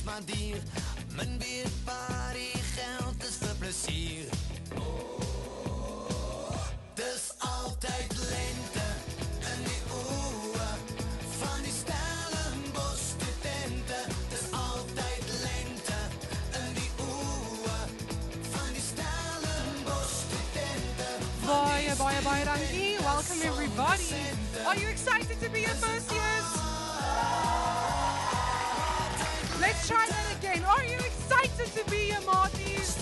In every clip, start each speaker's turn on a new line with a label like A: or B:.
A: maar duur. Men weet waar die geld is vir plesier. Dis altyd lente in die oë van die Stellenbosch studente. Dis altyd lente in die oë van die Stellenbosch studente.
B: Bye, dankie. Welcome everybody. Are you excited to be your first years? Let's try that again. Are you excited to be your Marties?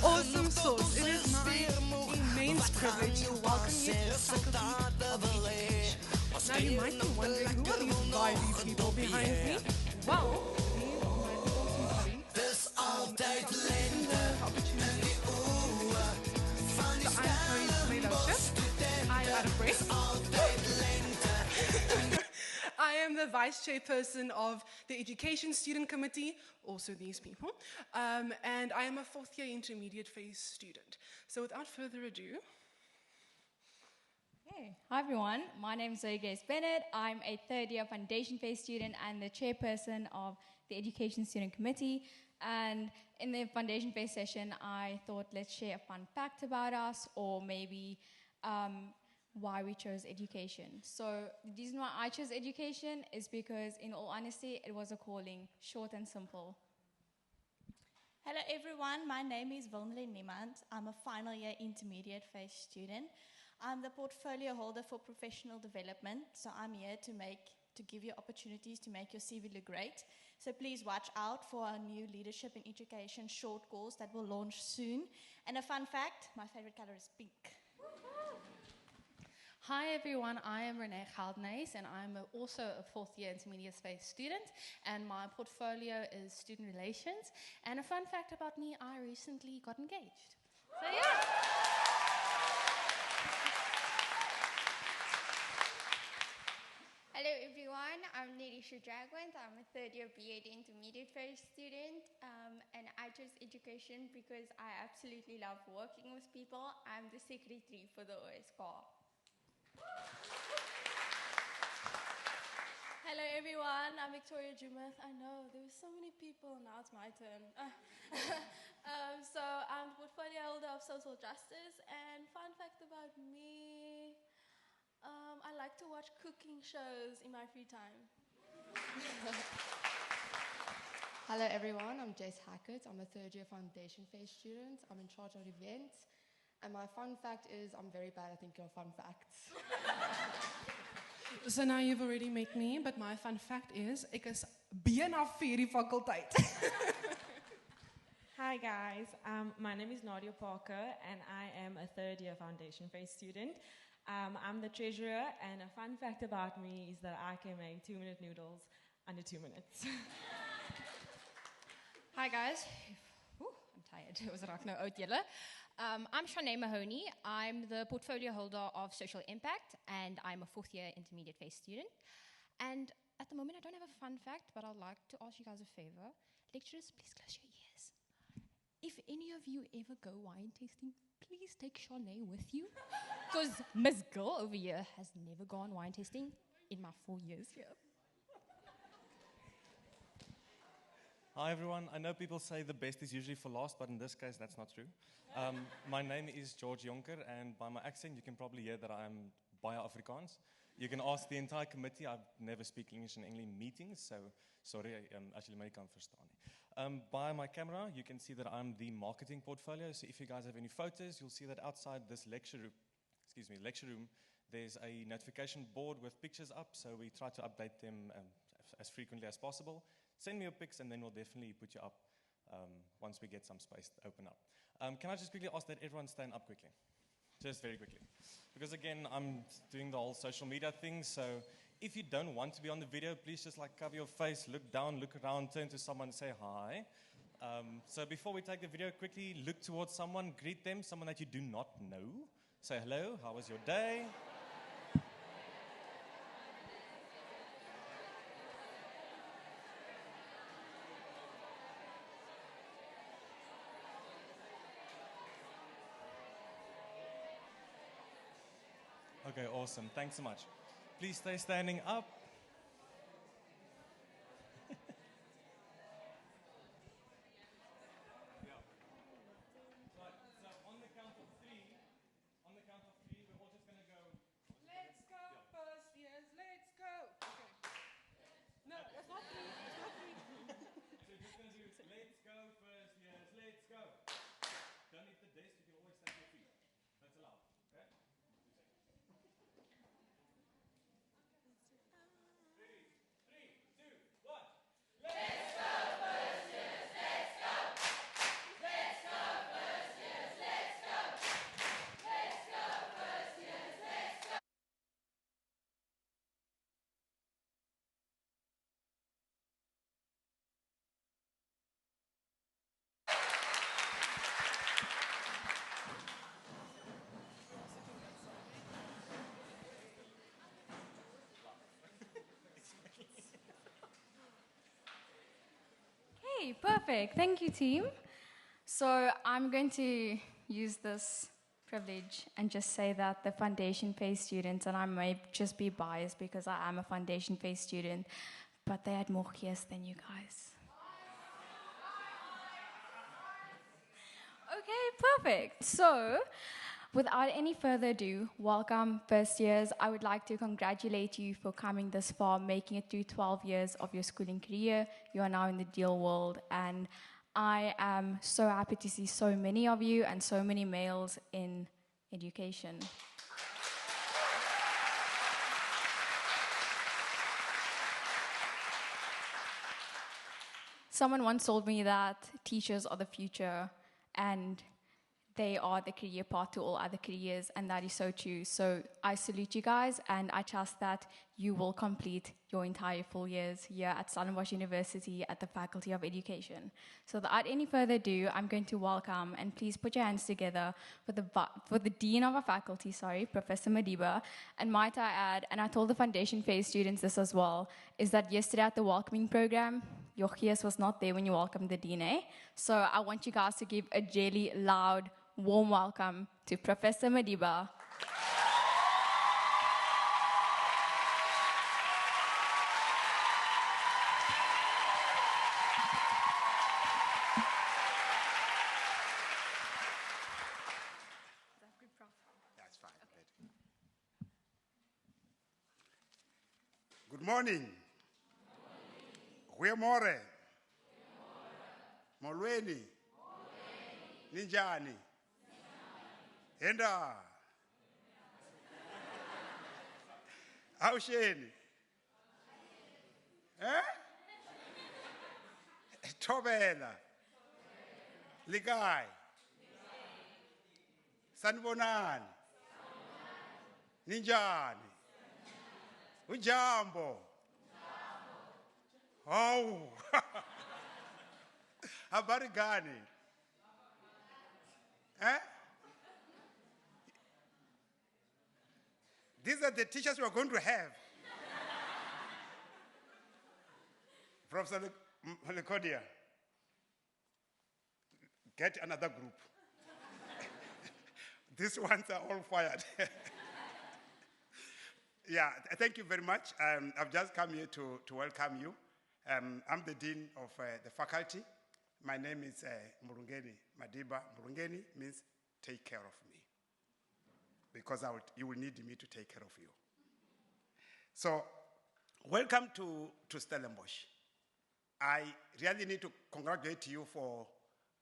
B: Awesome sauce. It is my immense privilege to welcome you to the Faculty of Education. Now you might be wondering, who are these vibey people behind me? Well, these are my awesome colleagues.
A: Dis altyd lente
B: Opportunity.
A: in die oë van die
B: So I'm Chloe
A: Stellenbosch studente.
B: I'm out of breath.
A: Altyd lente.
B: I am the vice chairperson of the Education Student Committee, also these people, and I am a fourth year intermediate phase student. So without further ado,
C: Hey. Hi everyone, my name is Zoe Grace Bennett. I'm a third year foundation phase student and the chairperson of the Education Student Committee. And in the foundation phase session, I thought let's share a fun fact about us or maybe why we chose education. So the reason why I chose education is because in all honesty, it was a calling, short and simple.
D: Hello everyone, my name is Wilmle Niemand. I'm a final year intermediate phase student. I'm the portfolio holder for professional development, so I'm here to give you opportunities to make your CV look great. So please watch out for our new leadership in education short course that will launch soon. And a fun fact, my favorite color is pink.
E: Hi everyone, I am Renee Geldnys and I'm also a fourth year intermediate space student and my portfolio is student relations. And a fun fact about me, I recently got engaged. So yeah.
F: Hello everyone, I'm Nerisha Dragwant. I'm a third year B.Ed intermediate phase student and I chose education because I absolutely love working with people. I'm the secretary for the OSCAR.
G: Hello everyone, I'm Victoria Jumeth. I know, there were so many people, now it's my turn. So I'm the portfolio holder of social justice, and fun fact about me, I like to watch cooking shows in my free time.
H: Hello everyone, I'm Jace Hackett. I'm a third year foundation phase student. I'm in charge of events. And my fun fact is I'm very bad at thinking of fun facts.
B: so now you've already met me, but my fun fact is, ek is BNA vir die fakulteit.
I: Hi guys, my name is Nadia Parker and I am a third year foundation phase student. I'm the treasurer and a fun fact about me is that I can make 2-minute noodles under 2 minutes.
J: Hi guys, I'm tired, it was raak nou oud julle. I'm Shanae Mahoney. I'm the portfolio holder of social impact and I'm a fourth year intermediate phase student. And at the moment I don't have a fun fact, but I'd like to ask you guys a favor. Lecturers, please close your ears. If any of you ever go wine tasting, please take Shanae with you. Because Miss Girl over here has never gone wine tasting in my 4 years here.
K: Hi everyone, I know people say the best is usually for last, but in this case that's not true. My name is George Jonker and by my accent you can probably hear that I'm baie Afrikaans. You can ask the entire committee, I never speak English in any meetings, so sorry as julle my kan verstaan nie. By my camera you can see that I'm the marketing portfolio, so if you guys have any photos you'll see that outside this lecture room, there's a notification board with pictures up, so we try to update them as frequently as possible. Send me your pics and then we'll definitely put you up once we get some space to open up. Can I just quickly ask that everyone stand up quickly? Just very quickly. Because again, I'm doing the whole social media thing, so if you don't want to be on the video, please just like cover your face, look down, look around, turn to someone and say hi. So before we take the video, quickly look towards someone, greet them, someone that you do not know. Say hello, how was your day? Okay, awesome. Thanks so much. Please stay standing up.
C: Okay, perfect. Thank you, team. So I'm going to use this privilege and just say that the foundation phase students, and I may just be biased because I am a foundation phase student, but they had more years than you guys. Okay, perfect. So, without any further ado, welcome first years. I would like to congratulate you for coming this far, making it through 12 years of your schooling career. You are now in the deal world, and I am so happy to see so many of you and so many males in education. Someone once told me that teachers are the future and they are the career path to all other careers, and that is so true. So I salute you guys, and I trust that you will complete your entire 4 years here at Stellenbosch University at the Faculty of Education. So without any further ado, I'm going to welcome, and please put your hands together for the Dean of our faculty, Professor Madiba. And might I add, and I told the foundation phase students this as well, is that yesterday at the welcoming program, Jochias was not there when you welcomed the Dean, eh? So I want you guys to give a really loud, warm welcome to Professor Madiba.
L: That's fine. Good morning. Goeiemorgen. Molweni. Ninjani. Henda. Hausheni. Thobela. Likai. Sanibonani. Ninjani. Ujambo. Oh. Habari gani? These are the teachers we are going to have. Professor Lekodia, get another group. These ones are all fired. Yeah, thank you very much. I've just come here to welcome you. I'm the Dean of the faculty. My name is Murungeni Madiba. Murungeni means take care of me, because you will need me to take care of you. So, welcome to Stellenbosch. I really need to congratulate you for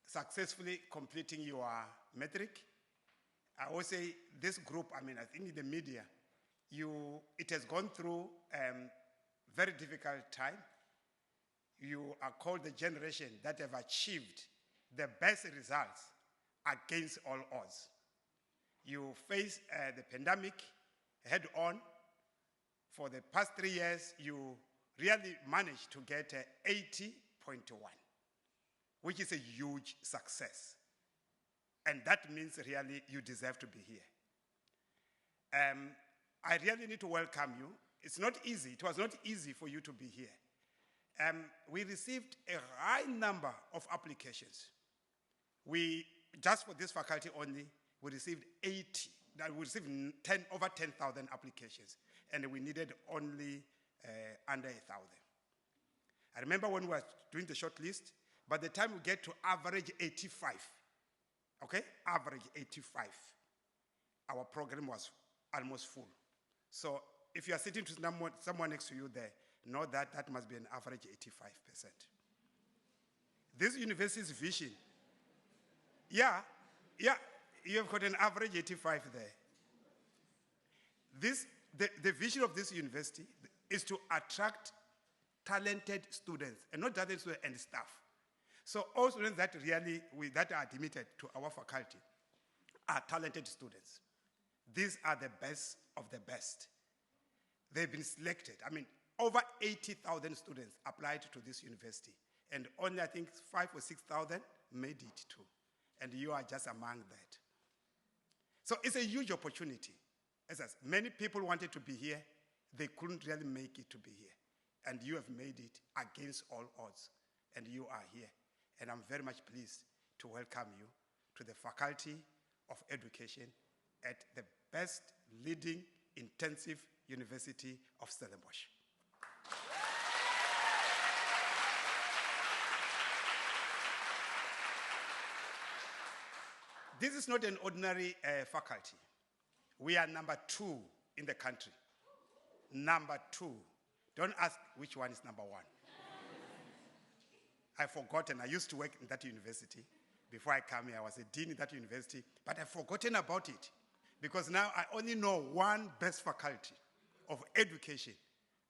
L: successfully completing your matric. I will say this group, I think in the media, it has gone through a very difficult time. You are called the generation that have achieved the best results against all odds. You face the pandemic head on. For the past 3 years, you really managed to get 80.1, which is a huge success. And that means really you deserve to be here. I really need to welcome you. It's not easy. It was not easy for you to be here. We received a high number of applications. Just for this faculty only, we received 80. We received over 10,000 applications, and we needed only under 1,000. I remember when we were doing the short list, by the time we get to average 85, okay, average 85, our program was almost full. So if you are sitting to someone next to you there, know that that must be an average 85%. This university's vision, yeah, you have got an average 85 there. The vision of this university is to attract talented students, and not talented students and staff. So all students that are admitted to our faculty are talented students. These are the best of the best. They've been selected. Over 80,000 students applied to this university, and only, I think, 5,000 or 6,000 made it too. And you are just among that. So it's a huge opportunity. As many people wanted to be here, they couldn't really make it to be here. And you have made it against all odds. and you are here. And I'm very much pleased to welcome you to the Faculty of Education at the best leading intensive university of Stellenbosch. This is not an ordinary faculty. We are number 2 in the country. Number 2. Don't ask which one is number 1. I've forgotten. I used to work in that university. Before I came here, I was a dean in that university, but I've forgotten about it because now I only know one best faculty of education,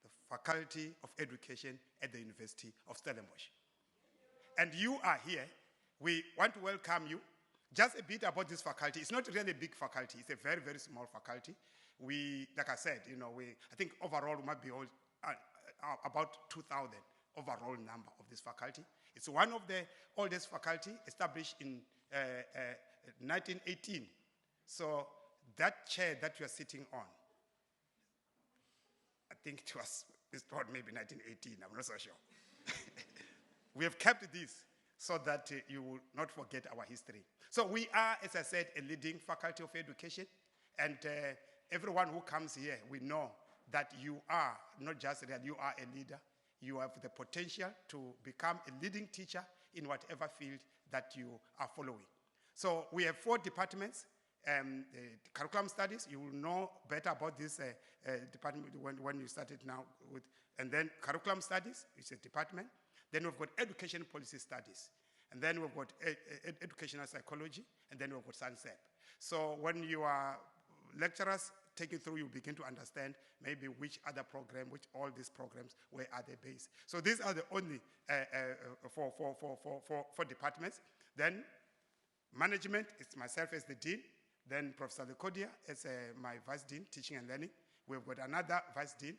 L: the Faculty of Education at the University of Stellenbosch. And you are here. We want to welcome you. Just a bit about this faculty. It's not really a big faculty. It's a very, very small faculty. We, like I said, I think overall we might be all, about 2,000 overall number of this faculty. It's one of the oldest faculty established in 1918. So that chair that you are sitting on, I think it was installed maybe 1918. I'm not so sure. We have kept this so that you will not forget our history. So we are, as I said, a leading faculty of education. And everyone who comes here, we know that you are not just that, you are a leader. You have the potential to become a leading teacher in whatever field that you are following. So we have 4 departments. Curriculum studies, you will know better about this department when you started now. And then curriculum studies, it's a department. Then we've got education policy studies. And then we've got educational psychology. And then we've got SANSEP. So when you are lecturers take you through, you begin to understand maybe which other program, which all these programs, where are they based. So these are the only 4 departments. Then management, it's myself as the dean. Then Professor Lekodia as my vice dean, teaching and learning. We've got another vice dean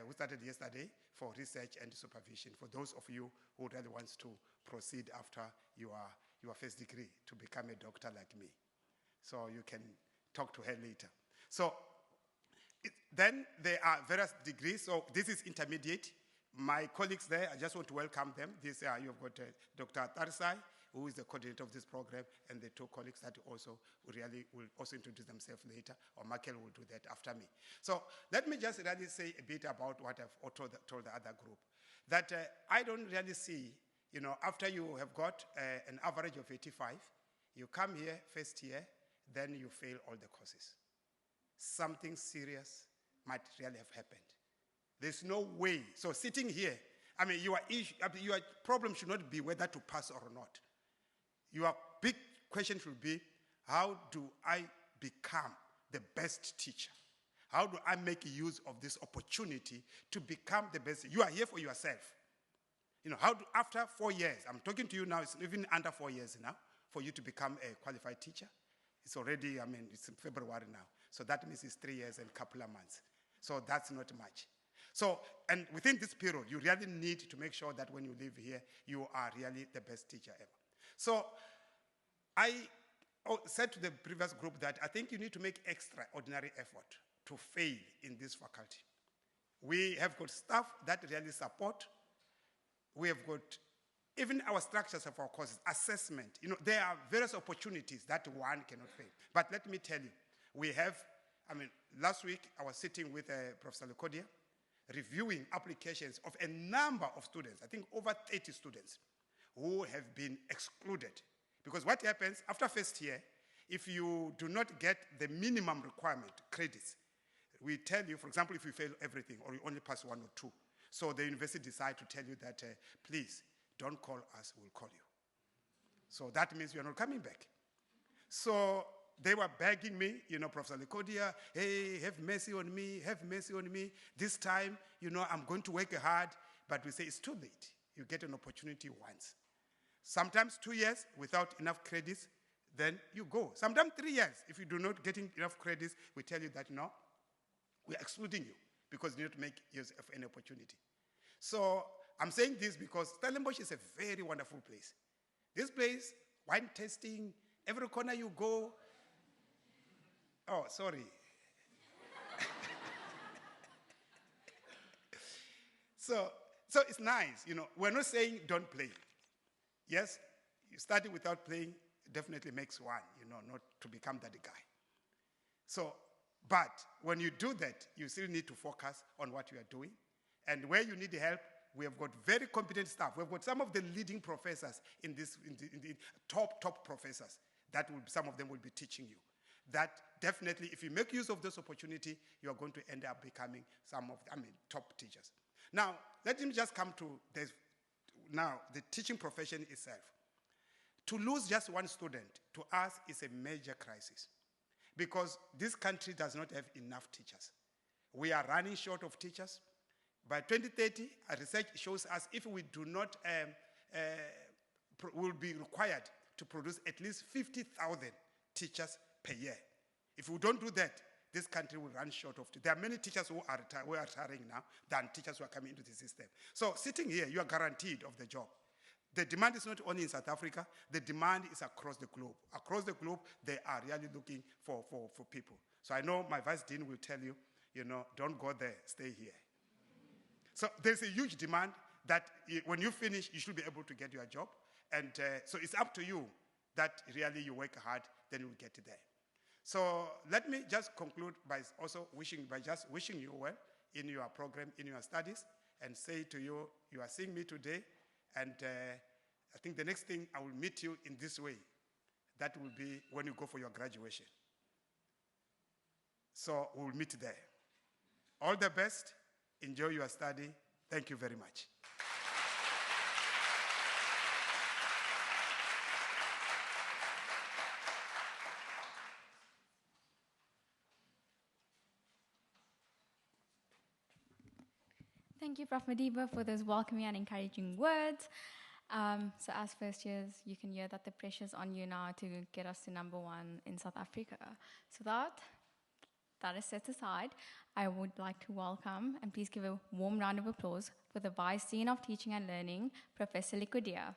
L: who started yesterday for research and supervision, for those of you who really wants to proceed after your first degree to become a doctor like me. So you can talk to her later. So then there are various degrees. So this is intermediate. My colleagues there, I just want to welcome them. You've got Dr. Tarsai, who is the coordinator of this program, and the 2 colleagues that also will also introduce themselves later, or Michael will do that after me. So let me just really say a bit about what I've told the other group. That I don't really see, after you have got an average of 85, you come here first year, then you fail all the courses. Something serious might really have happened. There's no way. So sitting here, your problem should not be whether to pass or not. Your big question should be, how do I become the best teacher? How do I make use of this opportunity to become the best? You are here for yourself. After 4 years, I'm talking to you now, it's even under 4 years now, for you to become a qualified teacher. It's already, it's in February now. So that means it's 3 years and a couple of months. So that's not much. So, and within this period, you really need to make sure that when you live here, you are really the best teacher ever. So I said to the previous group that I think you need to make extraordinary effort to fail in this faculty. We have got staff that really support. We have got even our structures of our courses, assessment. There are various opportunities that one cannot fail. But let me tell you, we have, last week I was sitting with Professor Lekodia, reviewing applications of a number of students, I think over 30 students, who have been excluded. Because what happens after first year, if you do not get the minimum requirement credits, we tell you, for example, if you fail everything or you only pass 1 or 2, so the university decide to tell you that, please, don't call us, we'll call you. So that means you're not coming back. So they were begging me, Professor Lekodia, hey, have mercy on me, have mercy on me. This time, I'm going to work hard. But we say it's too late. You get an opportunity once. Sometimes 2 years without enough credits, then you go. Sometimes 3 years. If you do not get enough credits, we tell you that, no, we're excluding you because you need to make use of any opportunity. So I'm saying this because Stellenbosch is a very wonderful place. This place, wine tasting, every corner you go. Oh, sorry. So So it's nice, We're not saying don't play. Yes, studying without playing definitely makes one, not to become that guy. So, but when you do that, you still need to focus on what you are doing. And where you need help, we have got very competent staff. We've got some of the leading professors in the top professors some of them will be teaching you. That definitely, if you make use of this opportunity, you are going to end up becoming top teachers. Now, let me just come to the teaching profession itself. To lose just one student, to us, is a major crisis because this country does not have enough teachers. We are running short of teachers. By 2030, research shows us if we do not, will be required to produce at least 50,000 teachers per year. If we don't do that, this country will run short of. There are many teachers who are retiring now than teachers who are coming into the system. So sitting here, you are guaranteed of the job. The demand is not only in South Africa, the demand is across the globe. Across the globe, they are really looking for people. So I know my vice dean will tell you, don't go there, stay here. So there's a huge demand that when you finish, you should be able to get your job. And so it's up to you that really you work hard, then you'll get there. So let me just conclude by wishing you well in your program, in your studies, and say to you, you are seeing me today, and I think the next thing I will meet you in this way. That will be when you go for your graduation. So we'll meet there. All the best. Enjoy your study. Thank you very much.
C: Thank you, Prof. Madiba, for those welcoming and encouraging words. So as first years, you can hear that the pressure's on you now to get us to number 1 in South Africa. So that is set aside. I would like to welcome, and please give a warm round of applause for the Vice Dean of Teaching and Learning, Professor Liquidia.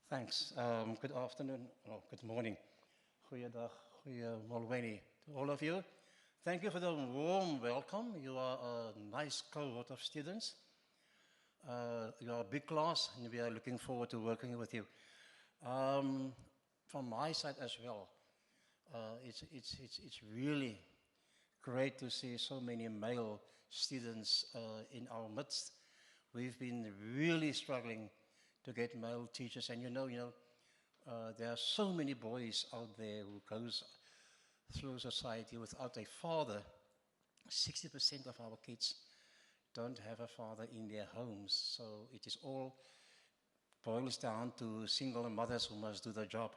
M: Thanks. Good afternoon, good morning. Goeiedag, goeiemorgen to all of you. Thank you for the warm welcome. You are a nice cohort of students. You are a big class, and we are looking forward to working with you. From my side as well, it's really great to see so many male students in our midst. We've been really struggling to get male teachers, and there are so many boys out there who goes through society without a father. 60% of our kids don't have a father in their homes, so it is all boils down to single mothers who must do the job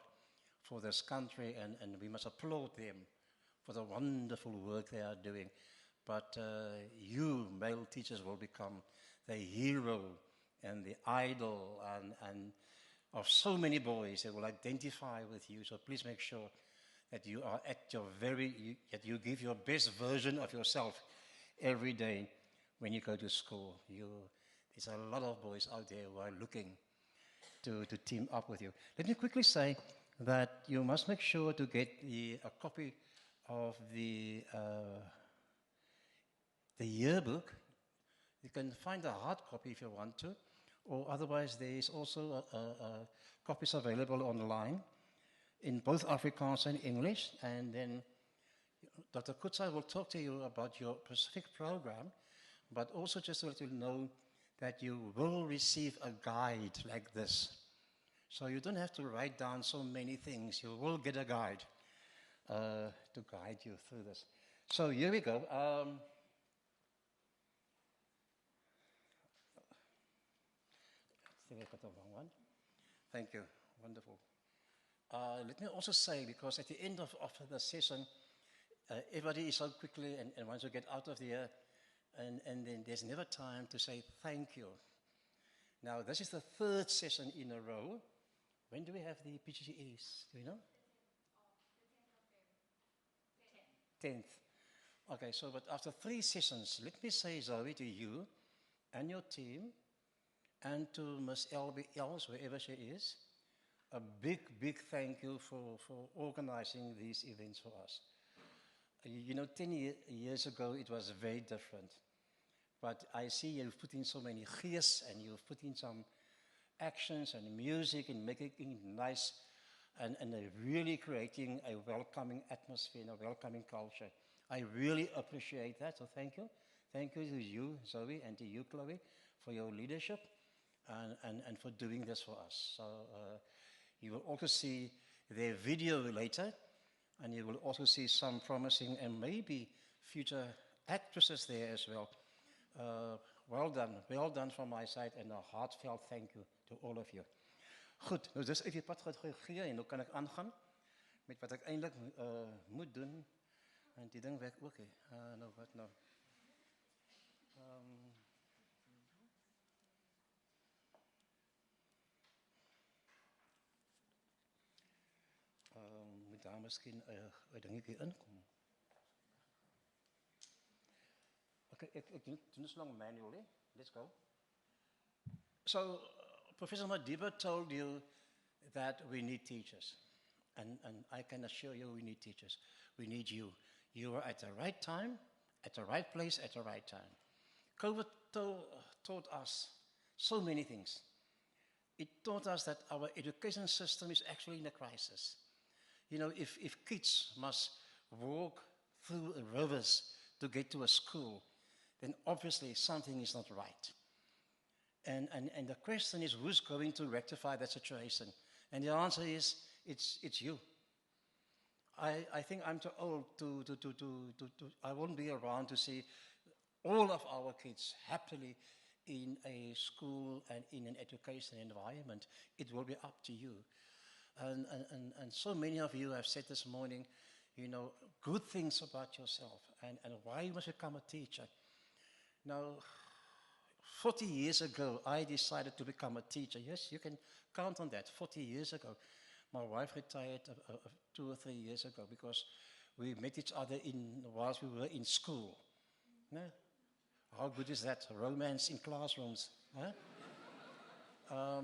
M: for this country, and we must applaud them for the wonderful work they are doing. But you, male teachers, will become the hero and the idol and of so many boys. They will identify with you. So please make sure that you are at your that you give your best version of yourself every day when you go to school. There's a lot of boys out there who are looking to team up with you. Let me quickly say that you must make sure to get a copy of the yearbook. You can find a hard copy if you want to, or otherwise there is also copies available online in both Afrikaans and English. And then Dr. Kutsa will talk to you about your Pacific program, but also just to let you know that you will receive a guide like this. So you don't have to write down so many things. You will get a guide to guide you through this. So here we go. I think I got the wrong one. Thank you. Wonderful. Let me also say, because at the end of the session, everybody is so quickly and wants to get out of here, and then there's never time to say thank you. Now, this is the third session in a row. When do we have the PGCEs? Do you know? 10th. Okay, so but after 3 sessions, let me say, Zoe, to you and your team, and to Miss Elby Els, wherever she is, a big, big thank you for organizing these events for us. You know, 10 years ago, it was very different. But I see you've put in so many gears, and you've put in some actions and music and making it nice, and really creating a welcoming atmosphere and a welcoming culture. I really appreciate that, so thank you. Thank you to you, Zoe, and to you, Chloe, for your leadership and for doing this for us. So you will also see their video later, and you will also see some promising and maybe future actresses there as well. Well done from my side, and a heartfelt thank you to all of you. Goed, nou dis uit die pad gegee en nou kan ek aangaan met wat ek eintlik moet doen. En die ding werk ook. Nou wat nou? Moet daar miskien 'n dingetjie inkom. Okay, ek doen this long manually. Let's go. So, Professor Madiba told you that we need teachers. And I can assure you we need teachers. We need you. You are at the right time, at the right place, at the right time. COVID taught us so many things. It taught us that our education system is actually in a crisis. You know, if kids must walk through rivers to get to a school, then obviously something is not right. And the question is, who's going to rectify that situation? And the answer is, it's you. I think I'm too old I won't be around to see all of our kids happily in a school and in an education environment. It will be up to you. And so many of you have said this morning, you know, good things about yourself and why you must become a teacher. Now, 40 years ago, I decided to become a teacher. Yes, you can count on that. 40 years ago. My wife retired 2 or 3 years ago because we met each other whilst we were in school. No? How good is that? Romance in classrooms. Huh?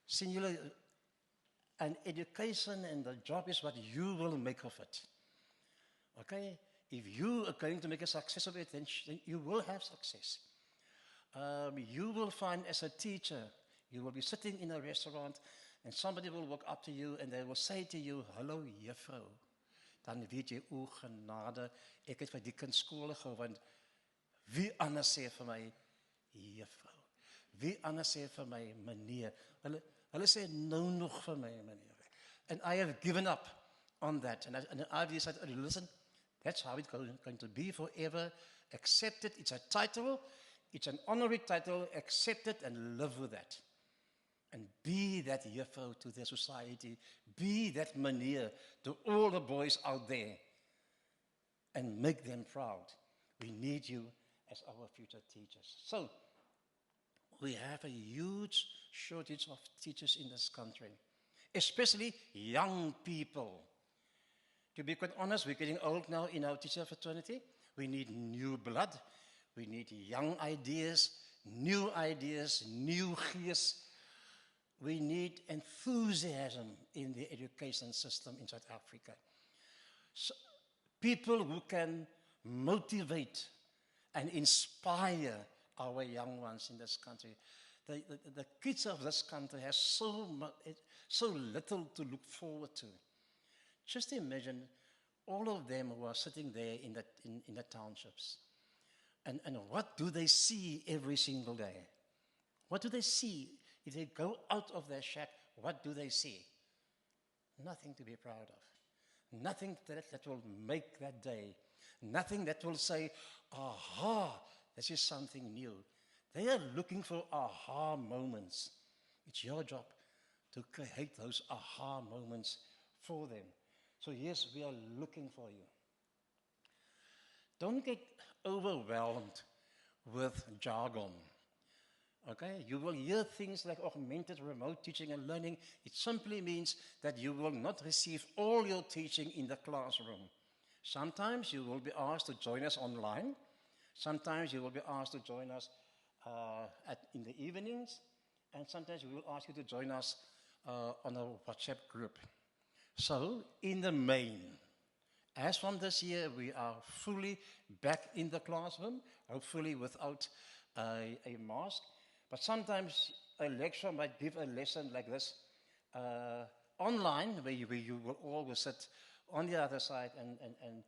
M: Singular, and education and the job is what you will make of it. Okay? If you are going to make a success of it, then you will have success. You will find as a teacher, you will be sitting in a restaurant and somebody will walk up to you and they will say to you, "Hallo juffrou." Dan weet jy, o genade, ek het vir die kind skole gehou, want wie anders sê vir my juffrou? Wie anders sê vir my meneer? Hulle sê nou nog vir my meneer. And I have given up on that. And I've decided, listen, that's how it's going to be forever. Accept it. It's a title. It's an honorary title. Accept it and live with that. And be that juffrou to the society. Be that meneer to all the boys out there. And make them proud. We need you as our future teachers. So, we have a huge shortage of teachers in this country. Especially young people. To be quite honest, we're getting old now in our teacher fraternity. We need new blood. We need young ideas, new gears. We need enthusiasm in the education system in South Africa. So, people who can motivate and inspire our young ones in this country. The kids of this country have so little to look forward to. Just imagine all of them who are sitting there in the townships. And what do they see every single day? What do they see? If they go out of their shack, what do they see? Nothing to be proud of. Nothing that will make that day. Nothing that will say, aha, this is something new. They are looking for aha moments. It's your job to create those aha moments for them. So yes, we are looking for you. Don't get overwhelmed with jargon. Okay? You will hear things like augmented remote teaching and learning. It simply means that you will not receive all your teaching in the classroom. Sometimes you will be asked to join us online. Sometimes you will be asked to join us in the evenings. And sometimes we will ask you to join us on a WhatsApp group. So, in the main, as from this year, we are fully back in the classroom, hopefully without a mask. But sometimes a lecturer might give a lesson like this online, where you will always sit on the other side and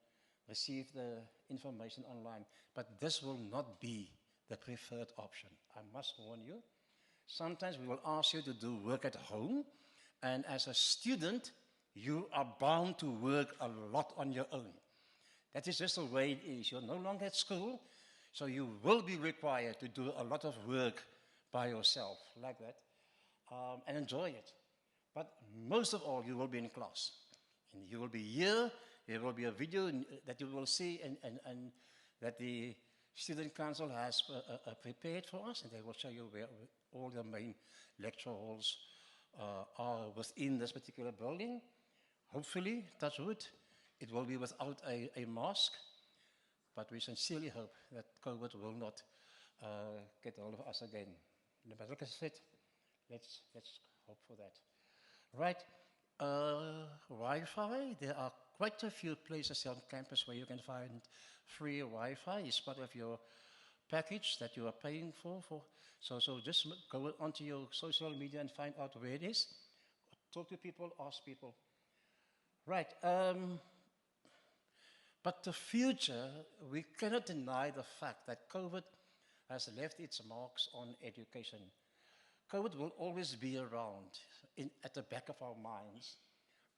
M: receive the information online. But this will not be the preferred option. I must warn you. Sometimes we will ask you to do work at home, and as a student, you are bound to work a lot on your own. That is just the way it is. You're no longer at school, so you will be required to do a lot of work by yourself, like that, and enjoy it. But most of all, you will be in class. And you will be here, there will be a video that you will see and that the Student Council has prepared for us, and they will show you where all the main lecture halls are within this particular building. Hopefully, touch wood, it will be without a mask, but we sincerely hope that COVID will not get hold of us again. But like I said, let's hope for that. Right, Wi-Fi, there are quite a few places on campus where you can find free Wi-Fi. It's part of your package that you are paying for. So just go onto your social media and find out where it is. Talk to people, ask people. Right, but the future, we cannot deny the fact that COVID has left its marks on education. COVID will always be around at the back of our minds.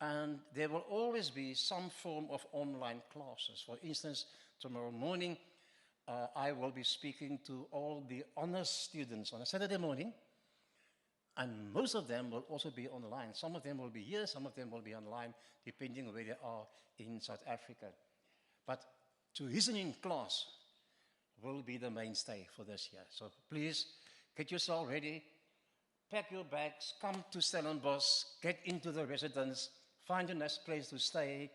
M: And there will always be some form of online classes. For instance, tomorrow morning, I will be speaking to all the honors students on a Saturday morning. And most of them will also be online. Some of them will be here, some of them will be online, depending on where they are in South Africa. But to listen in class will be the mainstay for this year. So please, get yourself ready, pack your bags, come to Stellenbosch, get into the residence, find a nice place to stay,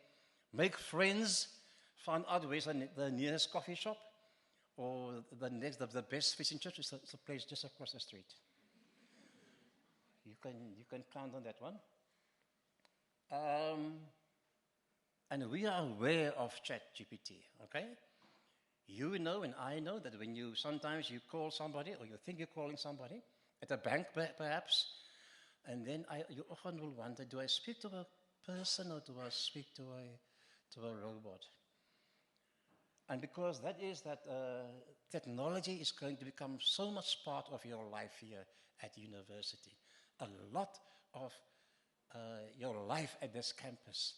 M: make friends, find out where's the nearest coffee shop, or the best fishing church is a place just across the street. You can count on that one. And we are aware of ChatGPT, okay? You know and I know that when sometimes you call somebody or you think you're calling somebody, at a bank perhaps, and then you often will wonder, do I speak to a person or do I speak to a robot? And because that technology is going to become so much part of your life here at university. A lot of your life at this campus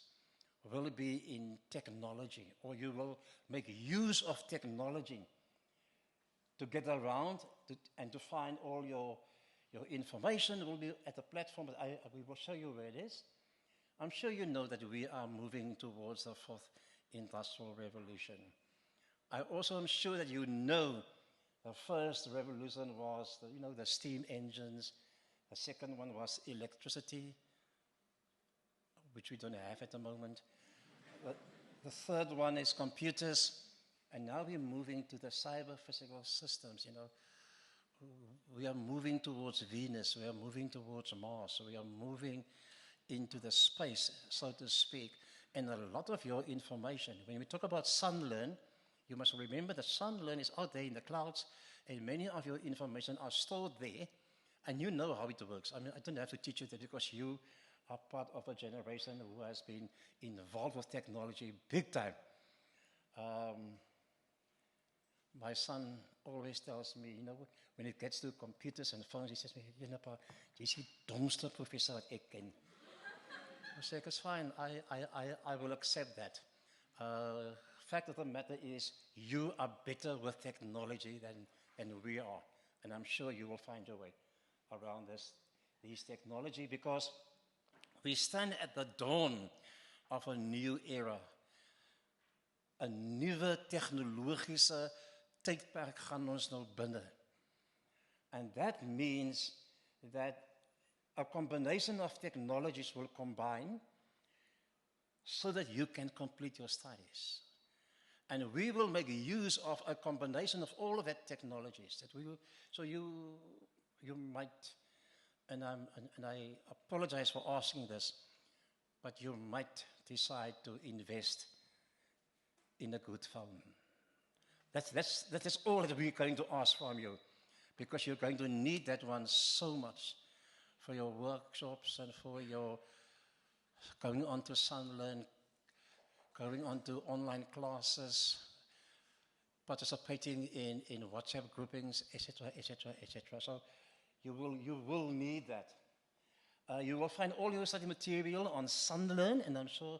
M: will be in technology, or you will make use of technology to get around and to find all your information. Will be at the platform that we will show you where it is. I'm sure you know that we are moving towards the fourth industrial revolution. I also am sure that you know the first revolution was the steam engines. The second one was electricity, which we don't have at the moment. The third one is computers, and now we're moving to the cyber-physical systems. We are moving towards Venus, we are moving towards Mars, we are moving into the space, so to speak. And a lot of your information, when we talk about SunLearn, you must remember that SunLearn is out there in the clouds, and many of your information are stored there, and you know how it works. I mean, I don't have to teach you that because you are part of a generation who has been involved with technology big time. My son always tells me, when it gets to computers and phones, he says to me, "Pa, jy is die domste professor wat ek ken." I said, it's fine. I will accept that. Fact of the matter is, you are better with technology than we are. And I'm sure you will find your way around these technology, because we stand at the dawn of a new era. 'n nuwe tegnologiese tydperk gaan ons nou binne. And that means that a combination of technologies will combine so that you can complete your studies. And we will make use of a combination of all of that technologies that we will, so you might, and I apologize for asking this, but you might decide to invest in a good phone. That is all that we're going to ask from you, because you're going to need that one so much for your workshops and for your going on to Sunlearn, going on to online classes, participating in WhatsApp groupings, etc., etc., etc. So you will need that. You will find all your study material on Sunlearn, and I'm sure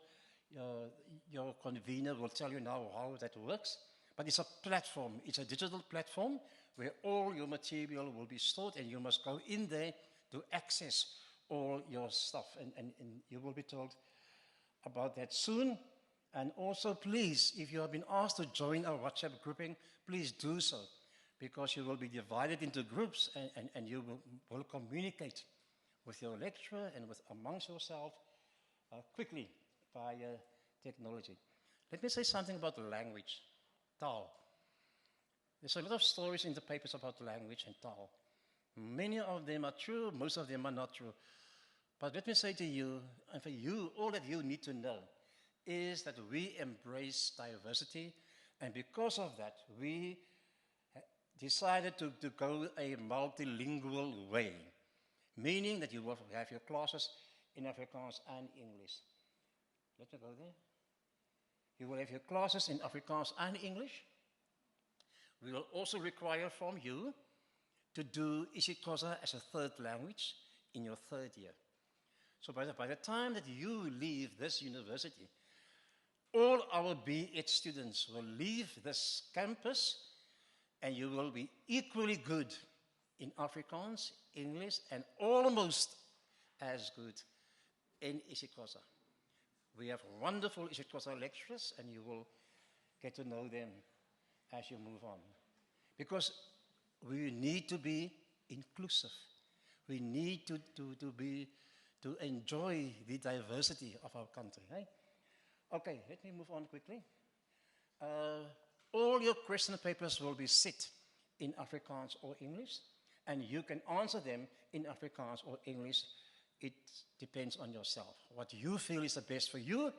M: your convener will tell you now how that works. But it's a platform, it's a digital platform where all your material will be stored, and you must go in there to access all your stuff. And you will be told about that soon. And also, please, if you have been asked to join our WhatsApp grouping, please do so, because you will be divided into groups, and you will communicate with your lecturer and amongst yourself quickly via technology. Let me say something about language, taal. There's a lot of stories in the papers about language and taal. Many of them are true, most of them are not true. But let me say to you, and for you, all that you need to know is that we embrace diversity, and because of that, we decided to go a multilingual way, meaning that you will have your classes in Afrikaans and English. Let me go there. You will have your classes in Afrikaans and English. We will also require from you to do isiXhosa as a third language in your third year. So by the time that you leave this university, all our B.Ed students will leave this campus, and you will be equally good in Afrikaans, English, and almost as good in isiXhosa. We have wonderful isiXhosa lecturers, and you will get to know them as you move on. Because we need to be inclusive. We need to enjoy the diversity of our country. Right? Okay, let me move on quickly. All your question papers will be set in Afrikaans or English, and you can answer them in Afrikaans or English. It depends on yourself. What you feel is the best for you.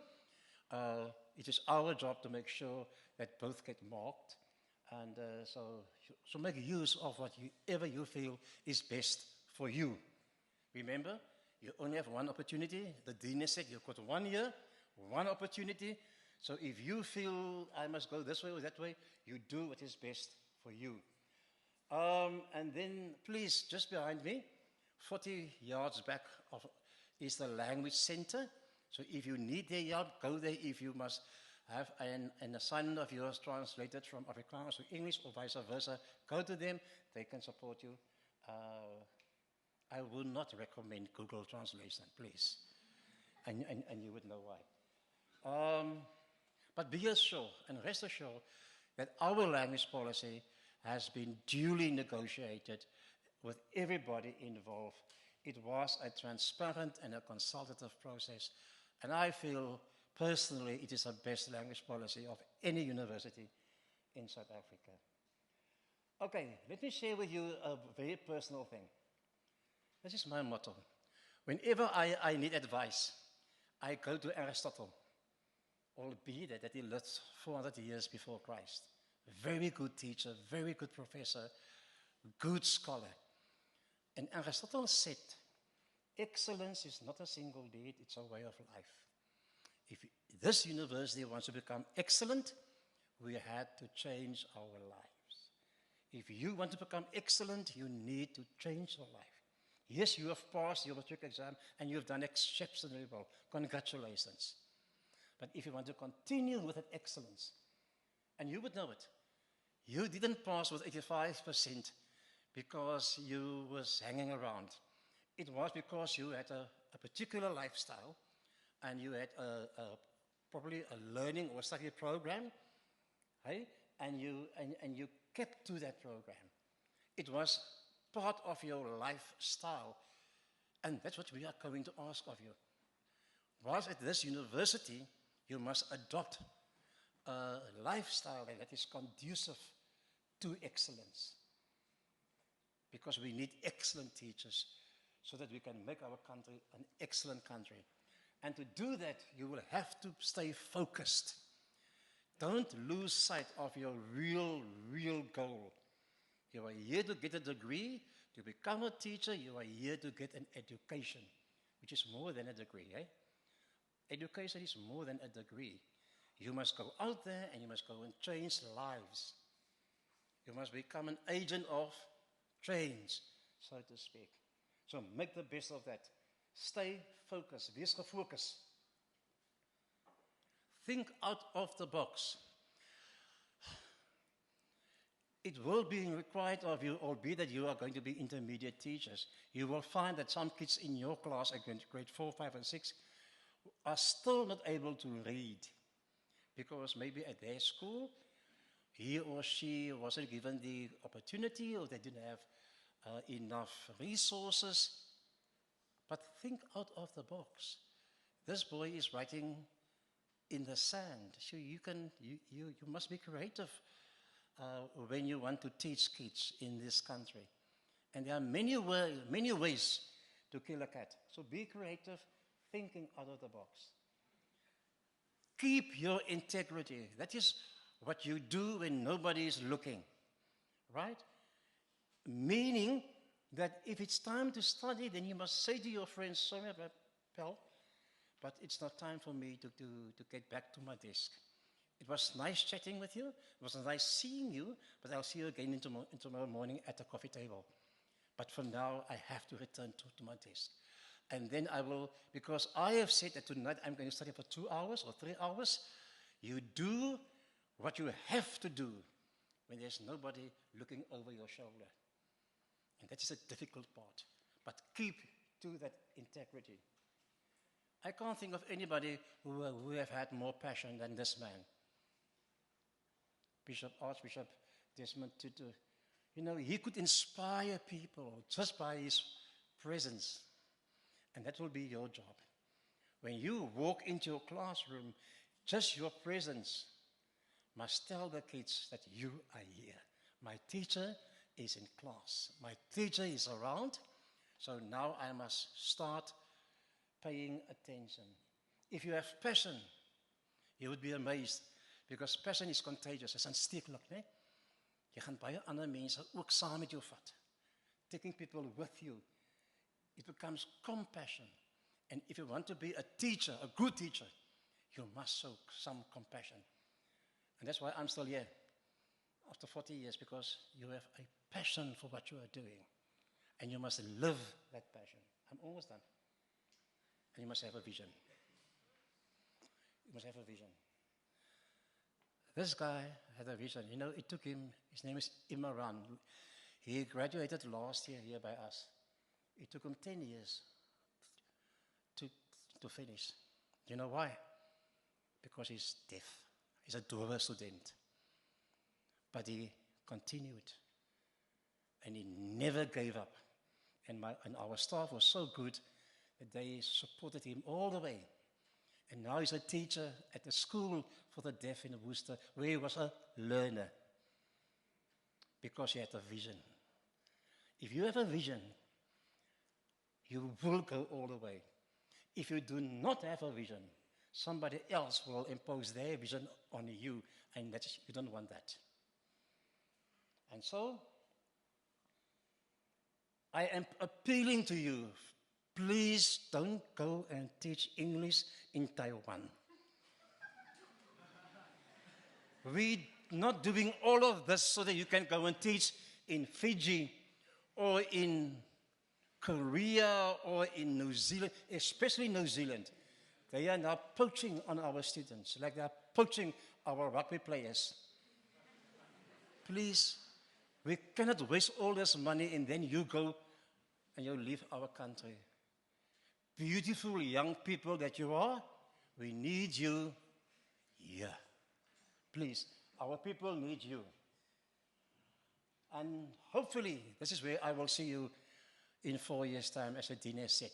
M: It is our job to make sure that both get marked, and so make use of whatever you feel is best for you. Remember, you only have one opportunity. The dean has said you've got 1 year, one opportunity. So if you feel I must go this way or that way, you do what is best for you. And then, please, just behind me, 40 yards back is the language center. So if you need their help, go there. If you must have an assignment of yours translated from Afrikaans to English or vice versa, go to them. They can support you. I would not recommend Google Translation, please. And you would know why. But be assured and rest assured that our language policy has been duly negotiated with everybody involved. It was a transparent and a consultative process, and I feel personally it is the best language policy of any university in South Africa. Okay, let me share with you a very personal thing. This is my motto. Whenever I need advice, I go to Aristotle, albeit that he lived 400 years before Christ. Very good teacher, very good professor, good scholar. And Aristotle said, excellence is not a single deed, it's a way of life. If this university wants to become excellent, we had to change our lives. If you want to become excellent, you need to change your life. Yes, you have passed your matric exam and you have done exceptionally well. Congratulations. But if you want to continue with that excellence, and you would know it, you didn't pass with 85% because you was hanging around. It was because you had a particular lifestyle and you had probably a learning or study program, hey? And you kept to that program. It was part of your lifestyle. And that's what we are going to ask of you. Whilst at this university, you must adopt a lifestyle that is conducive to excellence. Because we need excellent teachers so that we can make our country an excellent country. And to do that, you will have to stay focused. Don't lose sight of your real goal. You are here to get a degree, to become a teacher. You are here to get an education, which is more than a degree. Education is more than a degree. You must go out there and you must go and change lives. You must become an agent of change, so to speak. So make the best of that. Stay focused. Wees gefocus. Think out of the box. It will be required of you, albeit that you are going to be intermediate teachers. You will find that some kids in your class, grade 4, 5, and 6, are still not able to read because maybe at their school, he or she wasn't given the opportunity or they didn't have enough resources. But think out of the box. This boy is writing in the sand. So you must be creative when you want to teach kids in this country. And there are many ways to kill a cat. So be creative, thinking out of the box. Keep your integrity. That is what you do when nobody is looking, right? Meaning that if it's time to study, then you must say to your friends, sorry, pal, but it's not time for me to get back to my desk. It was nice chatting with you. It was nice seeing you, but I'll see you again tomorrow morning at the coffee table. But for now, I have to return to my desk. And then I will, because I have said that tonight I'm going to study for 2 hours or 3 hours, you do what you have to do when there's nobody looking over your shoulder. And that is a difficult part. But keep to that integrity. I can't think of anybody who have had more passion than this man. Archbishop Desmond Tutu. You know, he could inspire people just by his presence. And that will be your job. When you walk into your classroom, just your presence must tell the kids that you are here. My teacher is in class. My teacher is around. So now I must start paying attention. If you have passion, you would be amazed. Because passion is contagious. It's aansteeklik, né? Jy gaan baie ander mense ook saam met jou vat. Taking people with you. It becomes compassion. And if you want to be a teacher, a good teacher, you must show some compassion. And that's why I'm still here after 40 years, because you have a passion for what you are doing. And you must live that passion. I'm almost done. And you must have a vision. You must have a vision. This guy had a vision. You know, it took him, his name is Imran. He graduated last year here by us. It took him 10 years to finish. You know why? Because he's deaf. He's a dover student. But he continued. And he never gave up. And our staff was so good that they supported him all the way. And now he's a teacher at the school for the deaf in Worcester, where he was a learner. Because he had a vision. If you have a vision, you will go all the way. If you do not have a vision, somebody else will impose their vision on you, and you don't want that. And so, I am appealing to you, please don't go and teach English in Taiwan. We're not doing all of this so that you can go and teach in Fiji or in Korea or in New Zealand, especially New Zealand, they are now poaching on our students, like they are poaching our rugby players. Please, we cannot waste all this money and then you go and you leave our country. Beautiful young people that you are, we need you here. Please, our people need you. And hopefully, this is where I will see you in 4 years' time, as Adina said.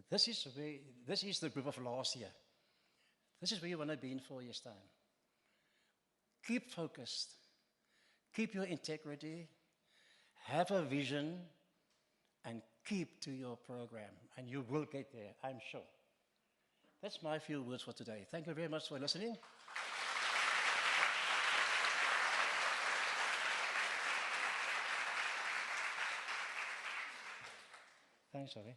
M: This is the group of last year. This is where you want to be in 4 years' time. Keep focused. Keep your integrity. Have a vision. And keep to your program. And you will get there, I'm sure. That's my few words for today. Thank you very much for listening. Thanks, Avi.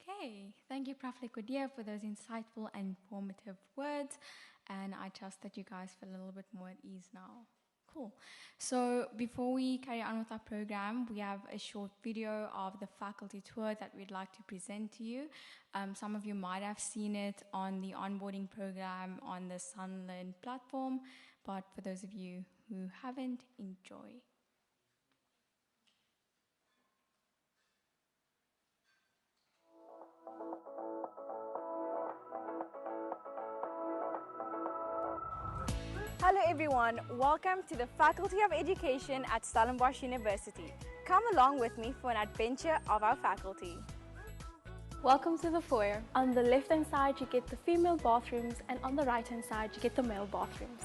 C: Okay, thank you, Prof. Likodia, for those insightful and informative words. And I trust that you guys feel a little bit more at ease now. Cool. So before we carry on with our program, we have a short video of the faculty tour that we'd like to present to you. Some of you might have seen it on the onboarding program on the Sunlearn platform, but for those of you who haven't, enjoy.
N: Hello everyone, welcome to the Faculty of Education at Stellenbosch University. Come along with me for an adventure of our faculty.
O: Welcome to the foyer. On the left hand side you get the female bathrooms and on the right hand side you get the male bathrooms.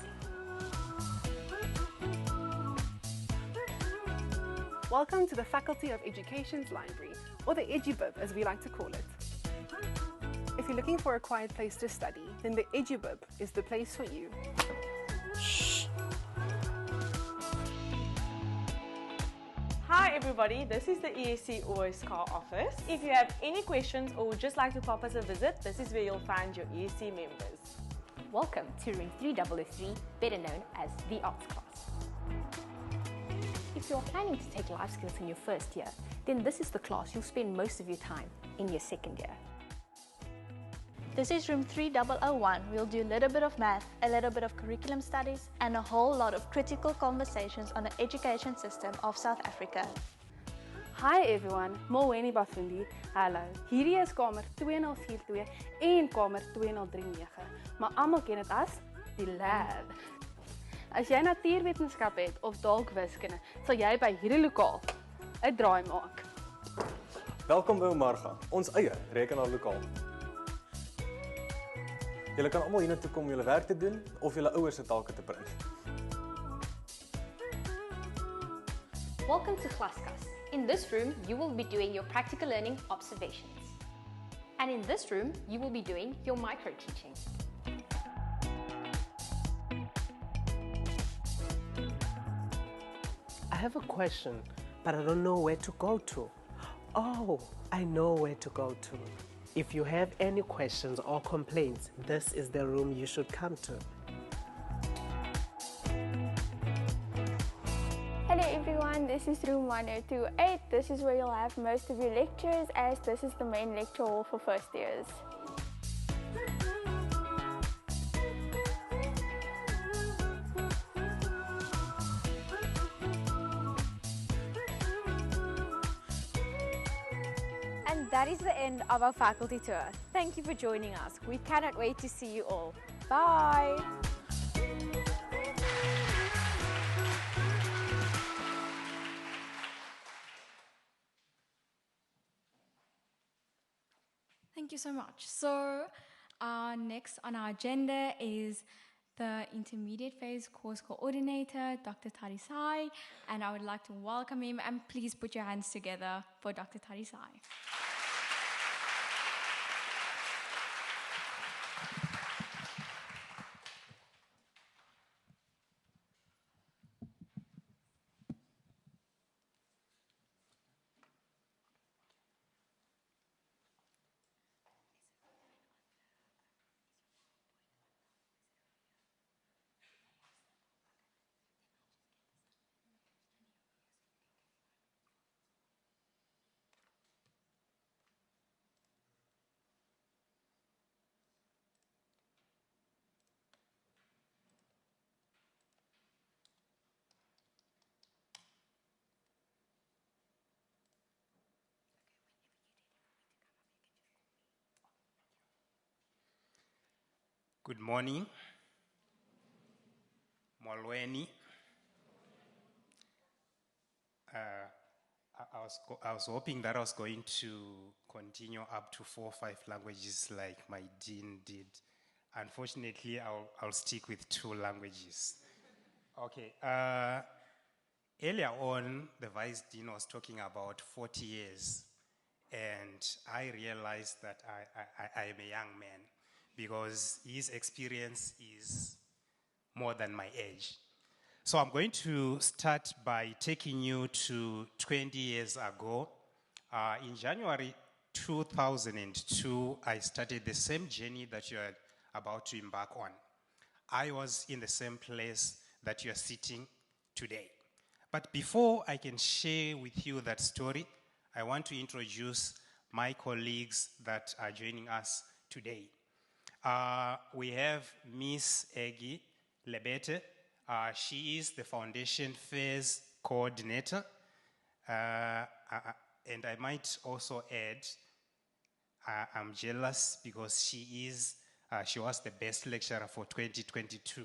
P: Welcome to the Faculty of Education's library, or the EduBib as we like to call it. If you're looking for a quiet place to study, then the EduBib is the place for you.
Q: Hi everybody, this is the ESC OSCAR office. If you have any questions or would just like to pop us a visit, this is where you'll find your ESC members.
R: Welcome to room 3003, better known as the arts class. If you're planning to take life skills in your first year, then this is the class you'll spend most of your time in your second year.
D: This is room 3001. We'll do a little bit of math, a little bit of curriculum studies, and a whole lot of critical conversations on the education system of South Africa.
P: Hi everyone, Molweni Bafundi. Hallo. Hierdie is kamer 2042 en kamer 2039, maar almal ken dit as die lab. As jy natuurwetenskap het of dalk wiskunde, sal jy by hierdie lokaal 'n draai maak.
S: Welkom by Omarga, ons eie rekenaarlokaal. Julle kan almal hiernatoe kom om julle werk te doen of julle ouers se take te print.
R: Welcome to Klaskas. In this room, you will be doing your practical learning observations. And in this room, you will be doing your micro-teaching.
T: I have a question, but I don't know where to go to. Oh, I know where to go to. If you have any questions or complaints, this is the room you should come to.
U: Hello everyone, this is room 1028. This is where you'll have most of your lectures, as this is the main lecture hall for first years.
N: And that is the end of our faculty tour. Thank you for joining us. We cannot wait to see you all. Bye!
C: Thank you so much. So next on our agenda is the intermediate phase course coordinator, Dr. Tarisai, and I would like to welcome him, and please put your hands together for Dr. Tarisai.
A: Good morning. Molweni. I was hoping that I was going to continue up to 4 or 5 languages like my dean did. Unfortunately, I'll stick with 2 languages. Okay. Earlier on, the vice dean was talking about 40 years, and I realized that I am a young man because his experience is more than my age. So I'm going to start by taking you to 20 years ago. In January 2002, I started the same journey that you are about to embark on. I was in the same place that you are sitting today. But before I can share with you that story, I want to introduce my colleagues that are joining us today. We have Miss Eggy Lebete. She is the Foundation Fairs Coordinator. And I might also add, I'm jealous because she was the best lecturer for 2022.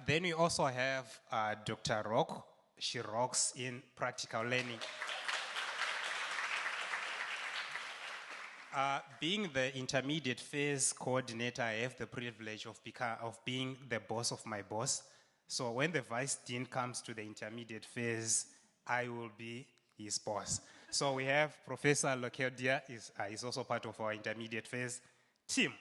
A: Then we also have Dr. Rock. She rocks in practical learning. Being the intermediate phase coordinator, I have the privilege of being the boss of my boss. So when the vice dean comes to the intermediate phase, I will be his boss. So we have Professor Lokedia is also part of our intermediate phase team.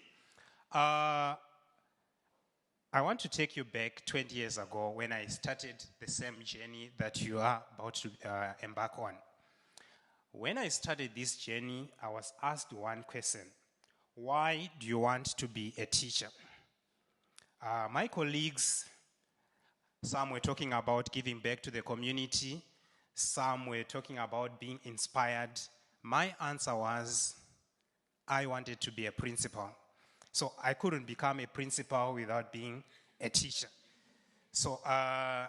A: I want to take you back 20 years ago when I started the same journey that you are about to embark on. When I started this journey, I was asked one question: why do you want to be a teacher? My colleagues, some were talking about giving back to the community, some were talking about being inspired. My answer was, I wanted to be a principal. So I couldn't become a principal without being a teacher. So I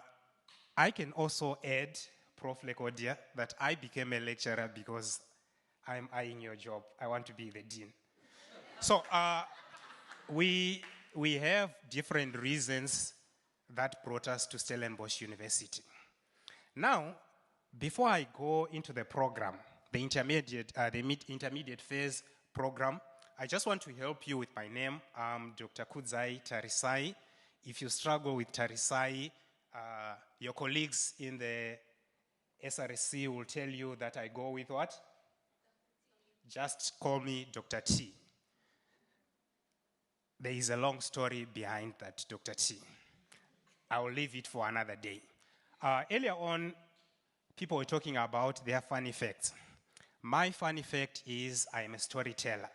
A: can also add, Prof. Lekodia, that I became a lecturer because I'm eyeing your job. I want to be the dean. So we have different reasons that brought us to Stellenbosch University. Now, before I go into the program, the intermediate phase program, I just want to help you with my name. I'm Dr. Kudzai Tarisai. If you struggle with Tarisai, your colleagues in the SRC will tell you that I go with what? Just call me Dr. T. There is a long story behind that Dr. T. I will leave it for another day. Earlier on, people were talking about their funny facts. My funny fact is I am a storyteller.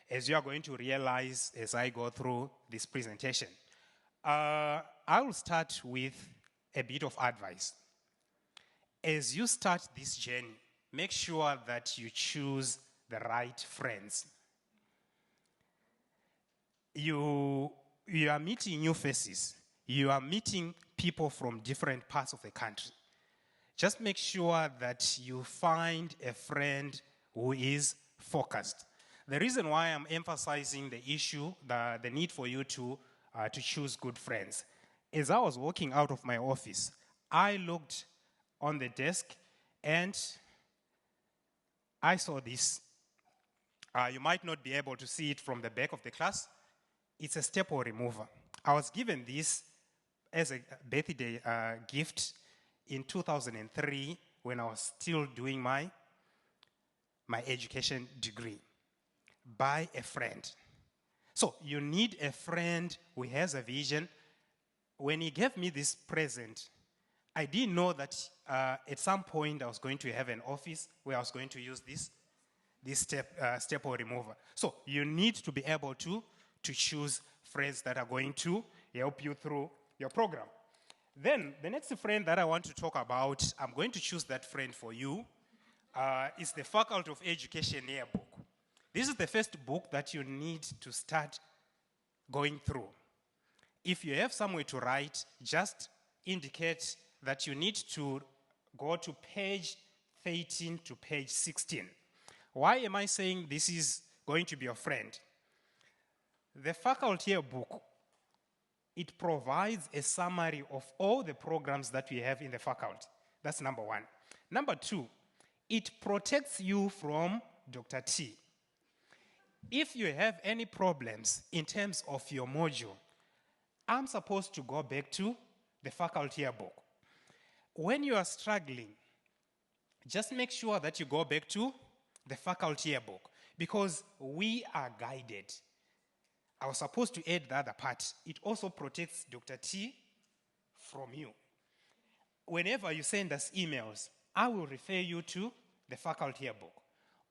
A: As you are going to realize as I go through this presentation, I will start with a bit of advice. As you start this journey, make sure that you choose the right friends. You are meeting new faces. You are meeting people from different parts of the country. Just make sure that you find a friend who is focused. The reason why I'm emphasizing the issue, the need for you to choose good friends, as I was walking out of my office, I looked on the desk and I saw this. You might not be able to see it from the back of the class. It's a staple remover. I was given this as a birthday gift in 2003 when I was still doing my education degree by a friend. So you need a friend who has a vision. When he gave me this present, I didn't know that at some point I was going to have an office where I was going to use this staple remover. So you need to be able to choose friends that are going to help you through your program. Then the next friend that I want to talk about, I'm going to choose that friend for you. It's the Faculty of Education Yearbook. This is the first book that you need to start going through. If you have somewhere to write, just indicate that you need to go to page 13 to page 16. Why am I saying this is going to be your friend? The faculty book, it provides a summary of all the programs that we have in the faculty. That's number one. Number two, it protects you from Dr. T. If you have any problems in terms of your module, I'm supposed to go back to the faculty book. When you are struggling, just make sure that you go back to the faculty book because we are guided. I was supposed to add the other part. It also protects Dr. T from you. Whenever you send us emails, I will refer you to the faculty book.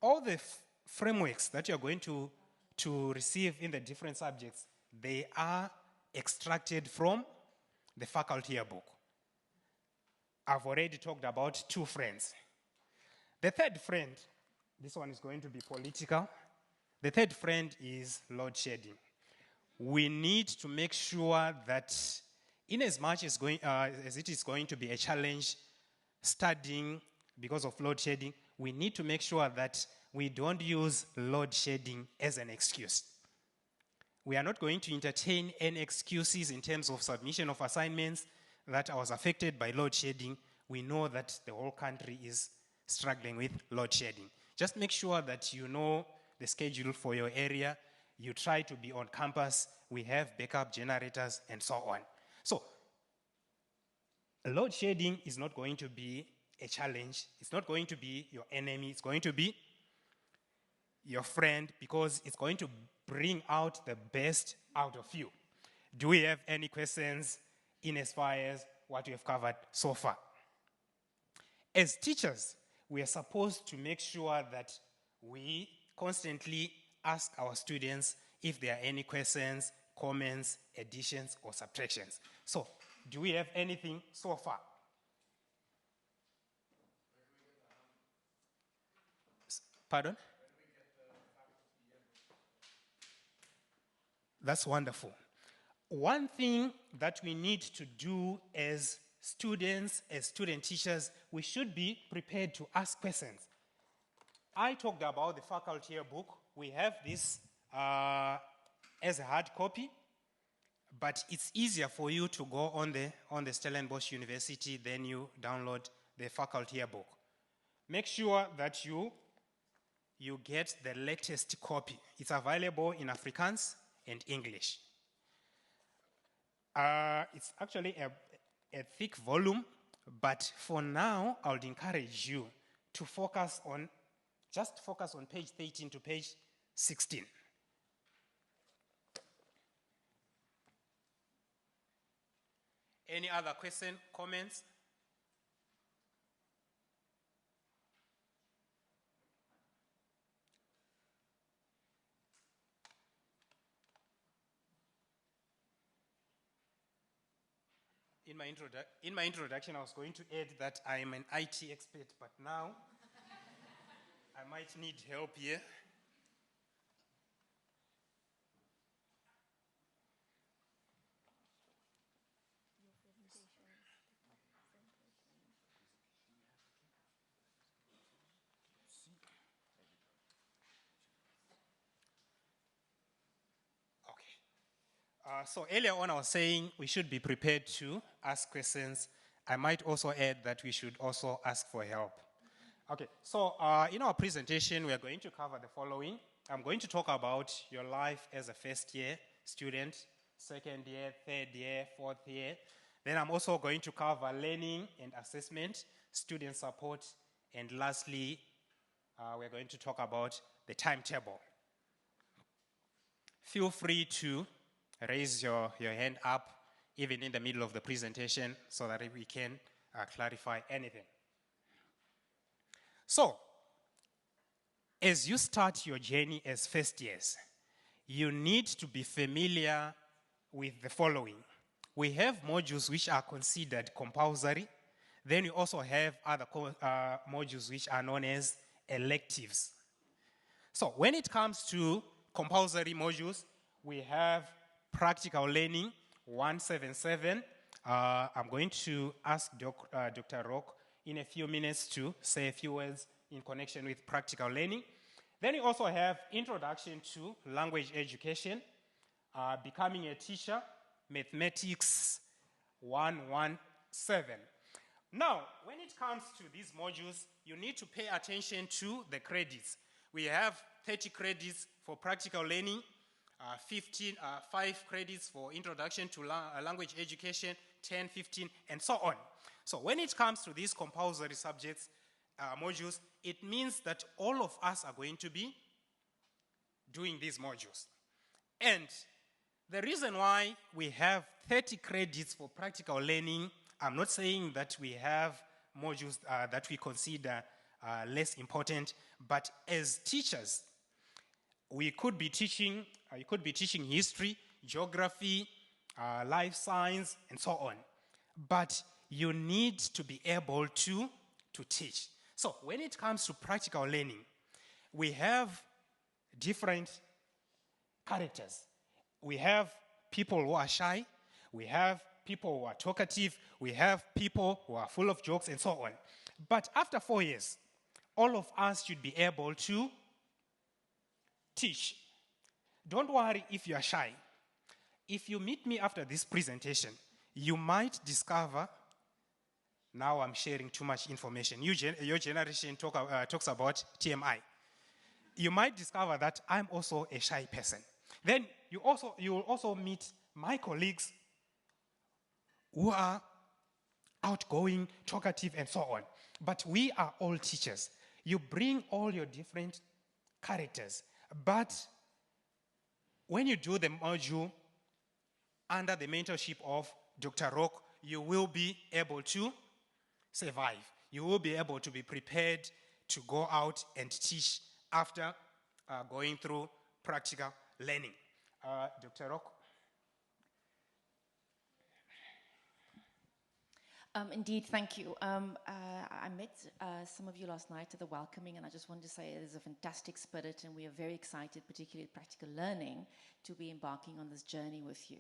A: All the frameworks that you're going to receive in the different subjects, they are extracted from the faculty book. I've already talked about two friends. The third friend, this one is going to be political. The third friend is load shedding. We need to make sure that in as much as it is going to be a challenge studying because of load shedding, we need to make sure that we don't use load shedding as an excuse. We are not going to entertain any excuses in terms of submission of assignments that I was affected by load shedding. We know that the whole country is struggling with load shedding. Just make sure that you know the schedule for your area. You try to be on campus. We have backup generators and so on. So, load shedding is not going to be a challenge. It's not going to be your enemy. It's going to be your friend because it's going to bring out the best out of you. Do we have any questions in as far as what we have covered so far? As teachers, we are supposed to make sure that we constantly ask our students if there are any questions, comments, additions, or subtractions. So, do we have anything so far? Pardon? That's wonderful. One thing that we need to do as students, as student teachers, we should be prepared to ask questions. I talked about the faculty book. We have this as a hard copy, but it's easier for you to go on the Stellenbosch University than you download the faculty book. Make sure that you get the latest copy. It's available in Afrikaans and English. It's actually a thick volume, but for now, I would encourage you to focus on page 13 to page 16. Any other question, comments? In my introduction, I was going to add that I am an IT expert, but now I might need help here. So earlier on I was saying we should be prepared to ask questions. I might also add that we should also ask for help. Okay, so in our presentation we are going to cover the following. I'm going to talk about your life as a first year student, second year, third year, fourth year. Then I'm also going to cover learning and assessment, student support, and lastly, we're going to talk about the timetable. Feel free to raise your hand up even in the middle of the presentation so that we can clarify anything. So, as you start your journey as first years, you need to be familiar with the following. We have modules which are considered compulsory. Then we also have other modules which are known as electives. So when it comes to compulsory modules, we have practical learning 177. I'm going to ask Dr. Rock in a few minutes to say a few words in connection with practical learning. Then you also have Introduction to Language Education, Becoming a Teacher, Mathematics 117. Now, when it comes to these modules, you need to pay attention to the credits. We have 30 credits for practical learning, 5 credits for Introduction to Language Education, 10, 15, and so on. So when it comes to these compulsory subjects, modules, it means that all of us are going to be doing these modules. And the reason why we have 30 credits for practical learning, I'm not saying that we have modules that we consider less important, but as teachers, we could be teaching, you could be teaching history, geography, life science, and so on. But you need to be able to teach. So when it comes to practical learning, we have different characters. We have people who are shy, we have people who are talkative, we have people who are full of jokes, and so on. But after 4 years, all of us should be able to teach. Don't worry if you are shy. If you meet me after this presentation, you might discover, now I'm sharing too much information. Your generation talks about TMI. You might discover that I'm also a shy person. Then you will also meet my colleagues who are outgoing, talkative, and so on. But we are all teachers. You bring all your different characters. But when you do the module under the mentorship of Dr. Rock, you will be able to survive. You will be able to be prepared to go out and teach after going through practical learning. Dr. Rock?
E: Indeed, thank you. I met some of you last night at the welcoming, and I just wanted to say it is a fantastic spirit, and we are very excited, particularly at Practical Learning, to be embarking on this journey with you.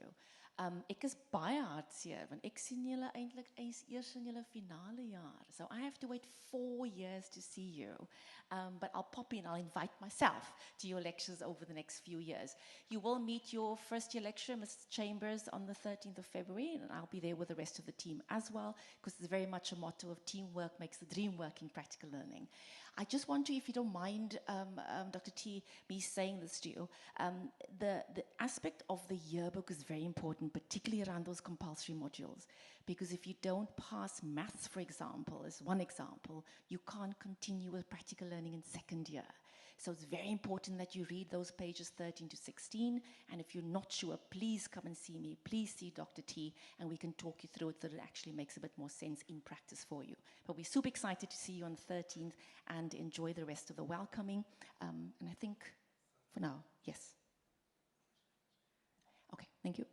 E: Ek is baie hartseer, want ek sien julle eintlik eers in julle finale jaar. So I have to wait 4 years to see you. But I'll pop in, I'll invite myself to your lectures over the next few years. You will meet your first year lecturer, Mr. Chambers, on the 13th of February, and I'll be there with the rest of the team as well, because it's very much a motto of teamwork makes the dream work in practical learning. I just want to, if you don't mind, Dr. T, me saying this to you, the aspect of the yearbook is very important, particularly around those compulsory modules, because if you don't pass maths, for example, as one example, you can't continue with practical learning in second year. So it's very important that you read those pages 13 to 16, and if you're not sure, please come and see me, please see Dr. T, and we can talk you through it so that it actually makes a bit more sense in practice for you. But we're super excited to see you on the 13th, and enjoy the rest of the welcoming. And I think, for now, yes. Okay, thank you.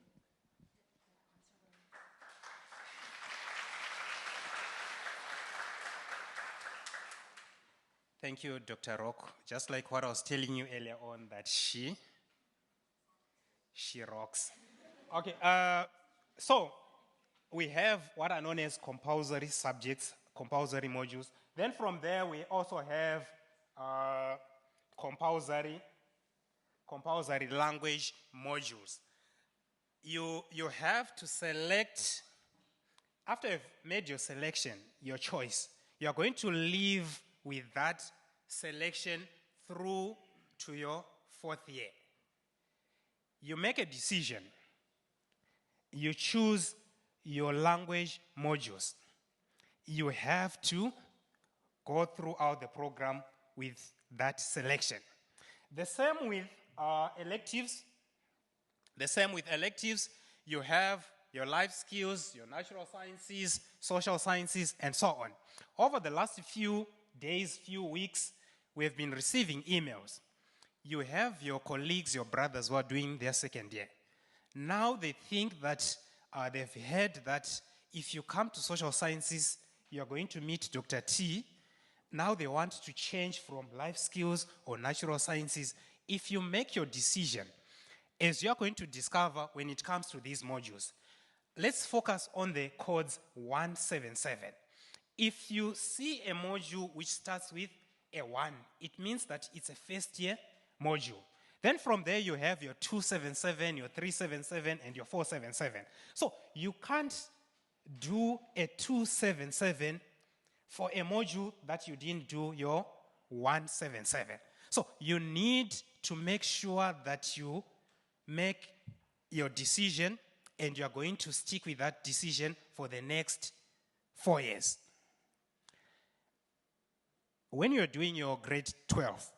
A: Thank you, Dr. Rock. Just like what I was telling you earlier on, that she rocks. Okay, so we have what are known as compulsory subjects, compulsory modules. Then from there, we also have compulsory language modules. You have to select, after you've made your selection, your choice, you are going to leave with that selection through to your 4th year. You make a decision. You choose your language modules. You have to go throughout the program with that selection. The same with electives. You have your life skills, your natural sciences, social sciences, and so on. Over the last few days, few weeks, we have been receiving emails. You have your colleagues, your brothers who are doing their second year. Now they think that they've heard that if you come to social sciences, you're going to meet Dr. T. Now they want to change from life skills or natural sciences. If you make your decision, as you're going to discover when it comes to these modules, let's focus on the codes 177. If you see a module which starts with a 1, it means that it's a first year module. Then from there you have your 277, your 377, and your 477. So you can't do a 277 for a module that you didn't do your 177. So you need to make sure that you make your decision and you are going to stick with that decision for the next 4 years. When you're doing your grade 12,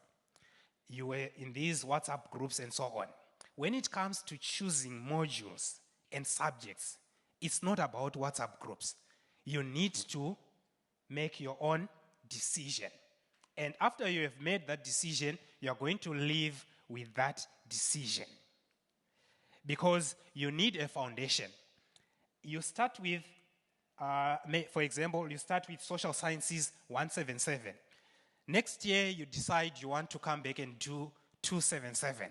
A: you were in these WhatsApp groups and so on. When it comes to choosing modules and subjects, it's not about WhatsApp groups. You need to make your own decision. And after you have made that decision, you're going to live with that decision. Because you need a foundation. You start with, for example, you start with Social Sciences 177. Next year, you decide you want to come back and do 277.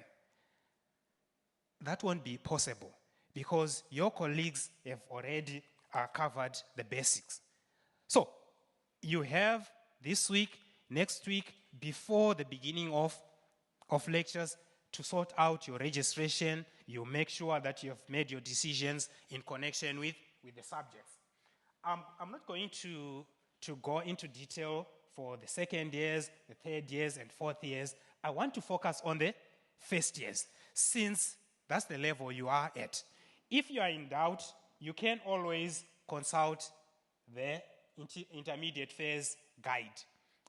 A: That won't be possible because your colleagues have already covered the basics. So, you have this week, next week, before the beginning of lectures to sort out your registration. You make sure that you have made your decisions in connection with the subjects. I'm not going to go into detail for the second years, the third years, and fourth years. I want to focus on the first years, since that's the level you are at. If you are in doubt, you can always consult the intermediate phase guide,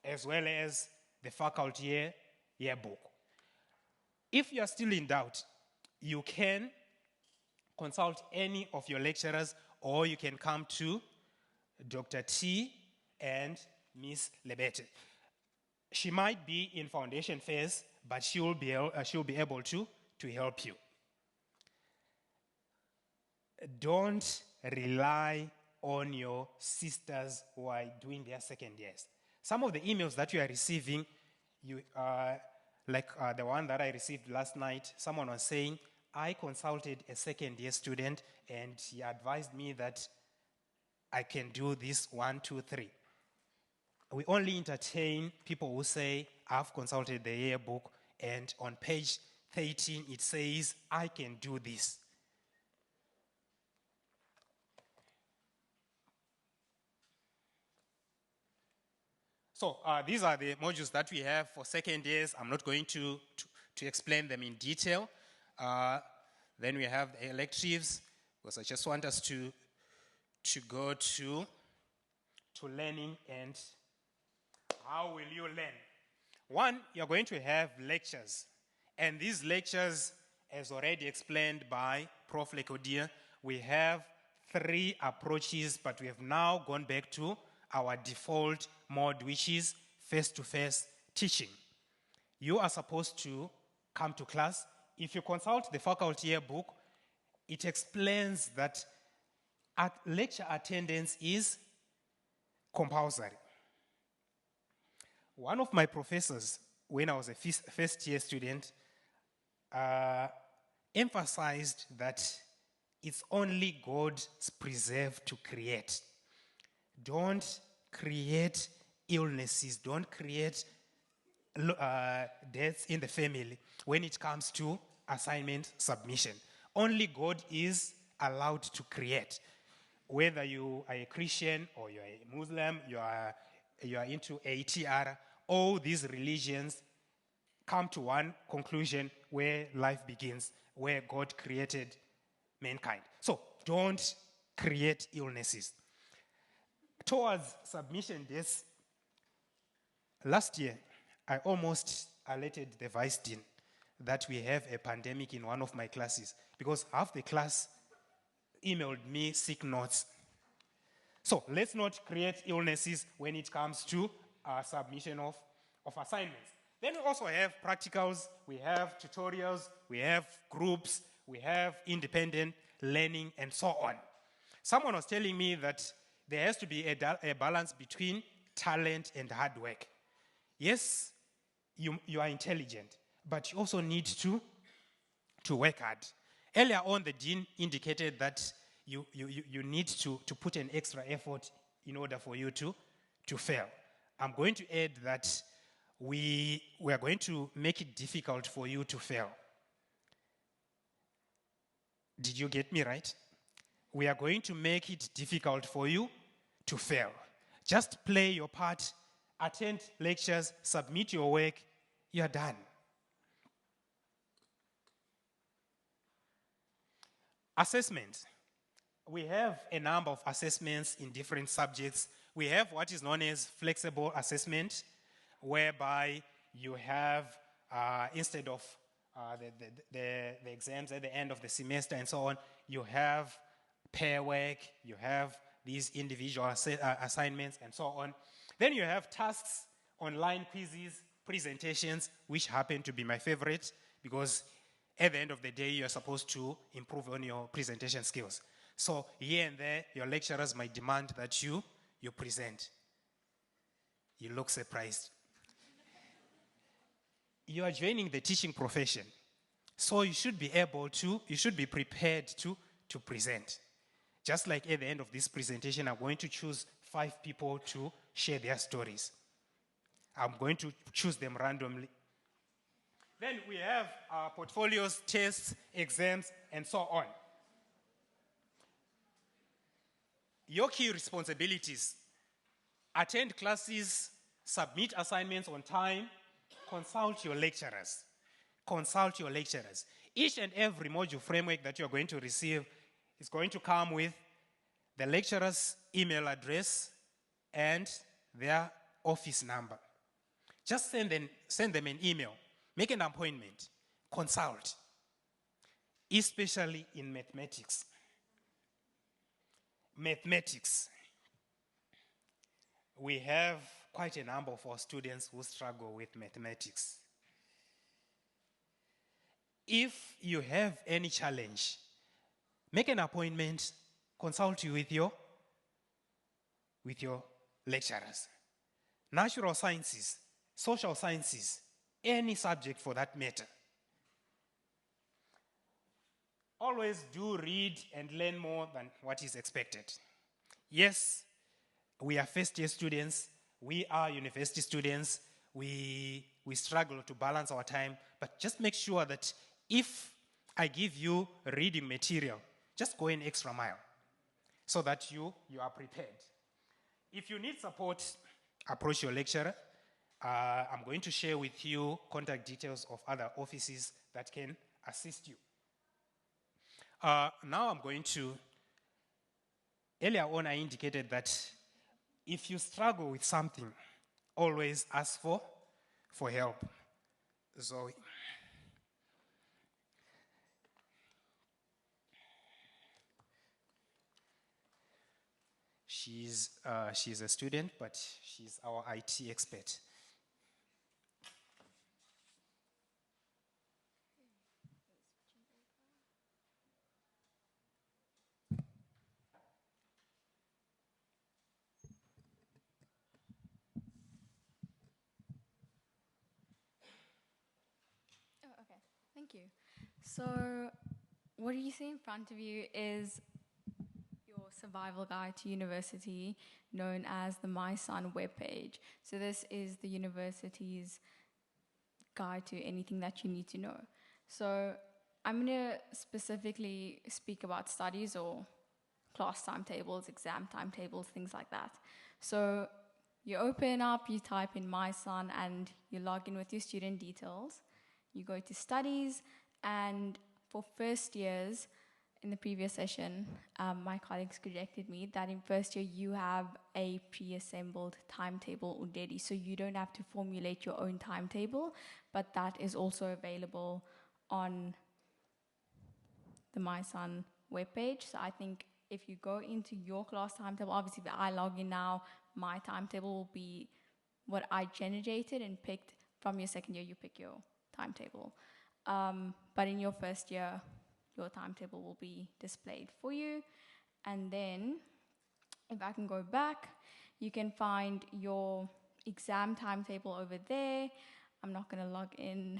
A: as well as the faculty yearbook. If you are still in doubt, you can consult any of your lecturers, or you can come to Dr. T and Miss Lebete. She might be in foundation phase, but she'll be able to help you. Don't rely on your sisters who are doing their second years. Some of the emails that you are receiving, the one that I received last night, someone was saying, I consulted a second year student and he advised me that I can do this 1, 2, 3. We only entertain people who say, I've consulted the yearbook, and on page 13 it says, I can do this. So these are the modules that we have for second years. I'm not going to explain them in detail. Then we have the electives, because I just want us to go to learning and how will you learn. One, you're going to have lectures. And these lectures, as already explained by Prof. Lekodia, we have 3 approaches, but we have now gone back to our default mode, which is face-to-face teaching. You are supposed to come to class. If you consult the faculty yearbook, it explains that lecture attendance is compulsory. One of my professors, when I was a first-year student, emphasized that it's only God's preserve to create. Don't create illnesses. Don't create deaths in the family when it comes to assignment submission. Only God is allowed to create. Whether you are a Christian or you are a Muslim, you are into ATR, all these religions come to one conclusion where life begins, where God created mankind. So don't create illnesses. Towards submission days, last year, I almost alerted the vice dean that we have a pandemic in one of my classes, because half the class emailed me sick notes. So let's not create illnesses when it comes to submission of assignments. Then we also have practicals, we have tutorials, we have groups, we have independent learning, and so on. Someone was telling me that there has to be a balance between talent and hard work. Yes, you are intelligent, but you also need to work hard. Earlier on, the dean indicated that you need to put an extra effort in order for you to to fail. I'm going to add that we are going to make it difficult for you to fail. Did you get me right? We are going to make it difficult for you to fail. Just play your part, attend lectures, submit your work, you are done. Assessment. We have a number of assessments in different subjects. We have what is known as flexible assessment, whereby you have, instead of the exams at the end of the semester and so on, you have pair work, you have these individual assignments and so on. Then you have tasks, online quizzes, presentations, which happen to be my favorite because at the end of the day, you're supposed to improve on your presentation skills. So here and there, your lecturers might demand that you present. You look surprised. You are joining the teaching profession, so you should be prepared to present. Just like at the end of this presentation, I'm going to choose 5 people to share their stories. I'm going to choose them randomly. Then we have portfolios, tests, exams, and so on. Your key responsibilities: attend classes, submit assignments on time, consult your lecturers. Consult your lecturers. Each and every module framework that you're going to receive is going to come with the lecturer's email address and their office number. Just send them an email. Make an appointment. Consult. Especially in mathematics. Mathematics. We have quite a number of our students who struggle with mathematics. If you have any challenge, make an appointment, consult with your lecturers. Natural sciences, social sciences, any subject for that matter. Always do read and learn more than what is expected. Yes, we are first-year students, we are university students, we struggle to balance our time, but just make sure that if I give you reading material, just go an extra mile so that you are prepared. If you need support, approach your lecturer. I'm going to share with you contact details of other offices that can assist you. Now I'm going to, earlier on I indicated that if you struggle with something, always ask for help. Zoe. She's a student, but she's our IT expert.
C: Oh, okay. Thank you. So, what you see in front of you is your survival guide to university, known as the MySun webpage. So this is the university's guide to anything that you need to know. So I'm going to specifically speak about studies or class timetables, exam timetables, things like that. So you open up, you type in MySun, and you log in with your student details. You go to studies, and for first years, in the previous session, my colleagues corrected me that in first year you have a pre-assembled timetable already, so you don't have to formulate your own timetable, but that is also available on the MySun webpage. So I think if you go into your class timetable, obviously if I log in now, my timetable will be what I generated and picked. From your second year, you pick your timetable. But in your first year, your timetable will be displayed for you. And then, if I can go back, you can find your exam timetable over there. I'm not going to log in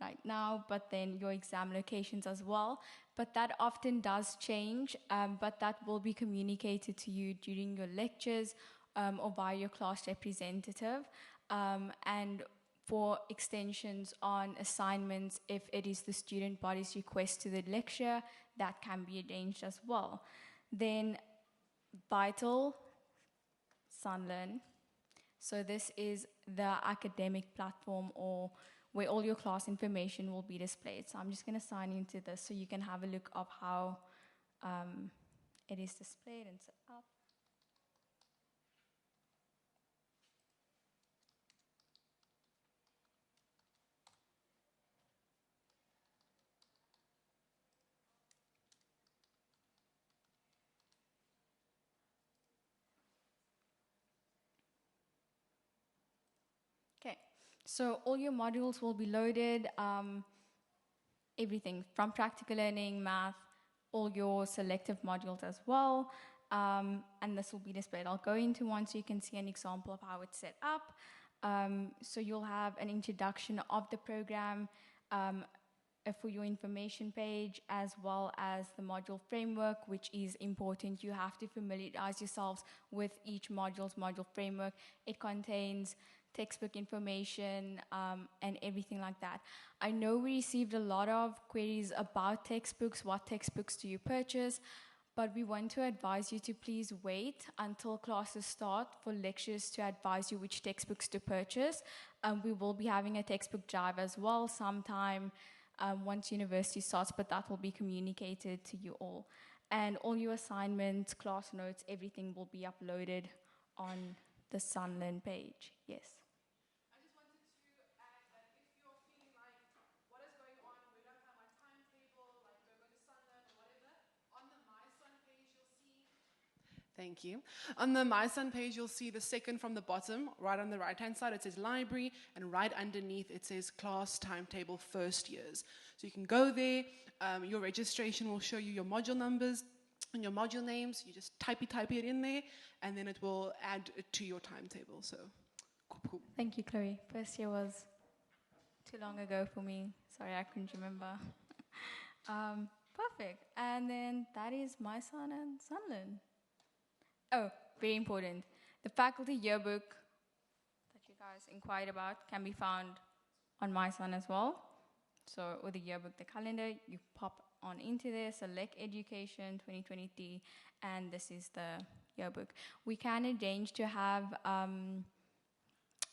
C: right now, but then your exam locations as well. But that often does change, but that will be communicated to you during your lectures or via your class representative. And for extensions on assignments, if it is the student body's request to the lecture, that can be arranged as well. Then Vital, Sunlearn. So this is the academic platform or where all your class information will be displayed. So I'm just going to sign into this so you can have a look of how it is displayed and set up. Okay, so all your modules will be loaded, everything from practical learning, math, all your selective modules as well, and this will be displayed. I'll go into one so you can see an example of how it's set up. So you'll have an introduction of the program for your information page, as well as the module framework, which is important. You have to familiarize yourselves with each module's module framework. It contains textbook information and everything like that. I know we received a lot of queries about textbooks, what textbooks do you purchase, but we want to advise you to please wait until classes start for lecturers to advise you which textbooks to purchase. We will be having a textbook drive as well sometime once university starts, but that will be communicated to you all. And all your assignments, class notes, everything will be uploaded on the Sunlearn page. Yes.
F: Thank you. On the My Sun page, you'll see the second from the bottom, right on the right-hand side, it says library, and right underneath it says class timetable first years. So you can go there, your registration will show you your module numbers and your module names. You just type it in there, and then it will add it to your timetable. So, cool.
C: Thank you, Chloe. First year was too long ago for me. Sorry, I couldn't remember. Perfect. And then that is My Sun and Sunlearn. Oh, very important. The faculty yearbook that you guys inquired about can be found on My Sun as well. So with the yearbook, the calendar, you pop on into there, select Education 2023, and this is the yearbook. We can arrange to have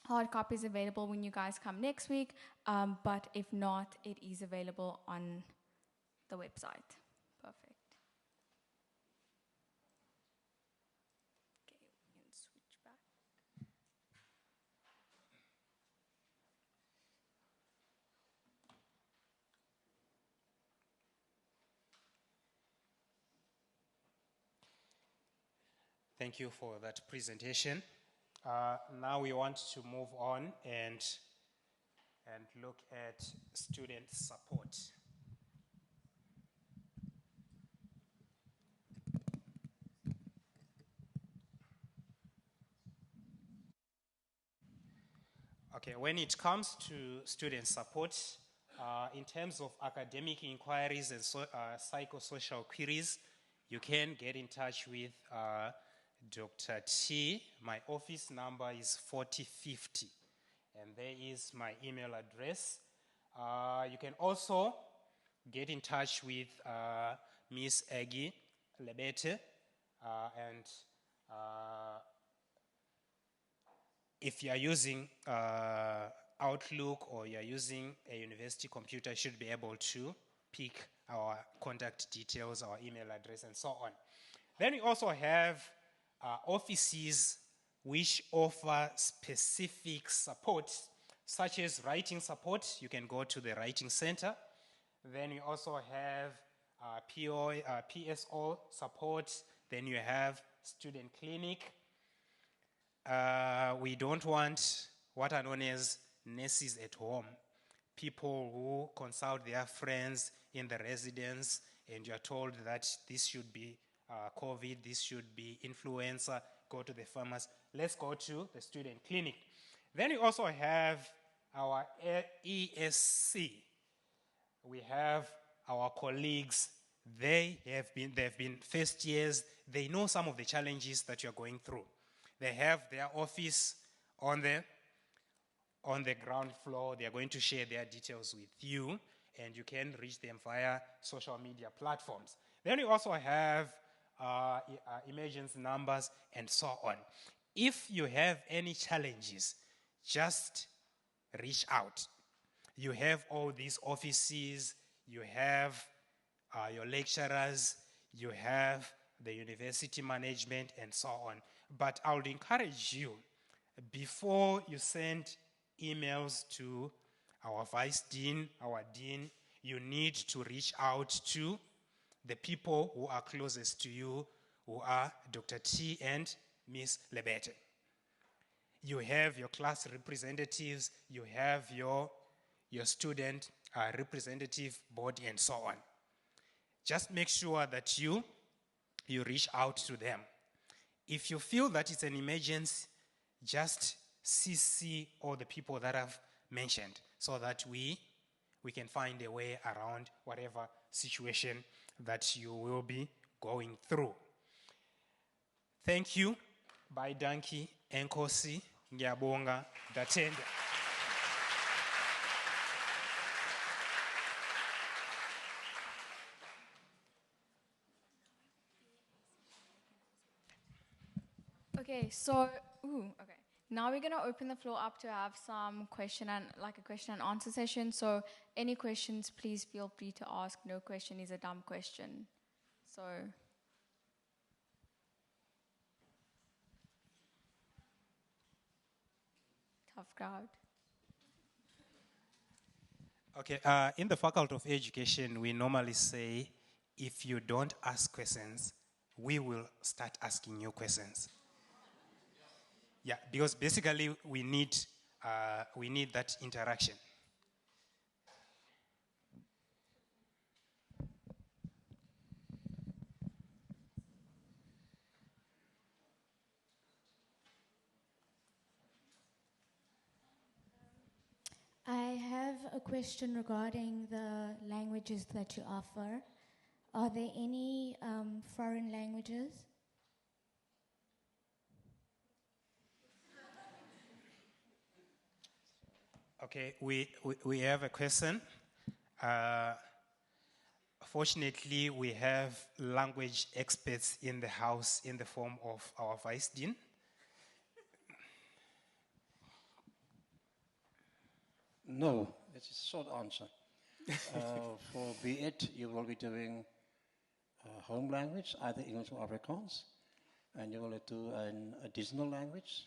C: hard copies available when you guys come next week, but if not, it is available on the website. Perfect.
A: Thank you for that presentation. Now we want to move on and look at student support. Okay, when it comes to student support, in terms of academic inquiries and psychosocial queries, you can get in touch with Dr. T. My office number is 4050, and there is my email address. You can also get in touch with Miss Aggie Lebete, and if you are using Outlook or you are using a university computer, you should be able to pick our contact details, our email address, and so on. Then we also have offices which offer specific support, such as writing support. You can go to the writing center. Then we also have PSO support. Then you have student clinic. We don't want what are known as nurses at home, people who consult their friends in the residence, and you're told that this should be COVID, this should be influenza, go to the pharmacy. Let's go to the student clinic. Then we also have our ESC. We have our colleagues. They've been first years. They know some of the challenges that you're going through. They have their office on the ground floor. They are going to share their details with you, and you can reach them via social media platforms. Then we also have emergency numbers and so on. If you have any challenges, just reach out. You have all these offices, you have your lecturers, you have the university management, and so on. But I would encourage you, before you send emails to our vice dean, our dean, you need to reach out to the people who are closest to you, who are Dr. T and Miss Lebete. You have your class representatives, you have your student representative body, and so on. Just make sure that you reach out to them. If you feel that it's an emergency, just CC all the people that I've mentioned so that we can find a way around whatever situation that you will be going through. Thank you. Bye, Danki, Enkosi, Ngiyabonga, Datenda.
C: Okay, so, okay. Now we're going to open the floor up to have some a question and answer session. So any questions, please feel free to ask. No question is a dumb question. So, tough crowd.
A: Okay, in the Faculty of Education, we normally say, if you don't ask questions, we will start asking you questions. Yeah, because basically we need that interaction.
G: I have a question regarding the languages that you offer. Are there any foreign languages?
A: Okay, we have a question. Fortunately, we have language experts in the house in the form of our Vice Dean.
M: No, it's a short answer. For B.Ed, you will be doing home language, either English or Afrikaans, and you will do an additional language,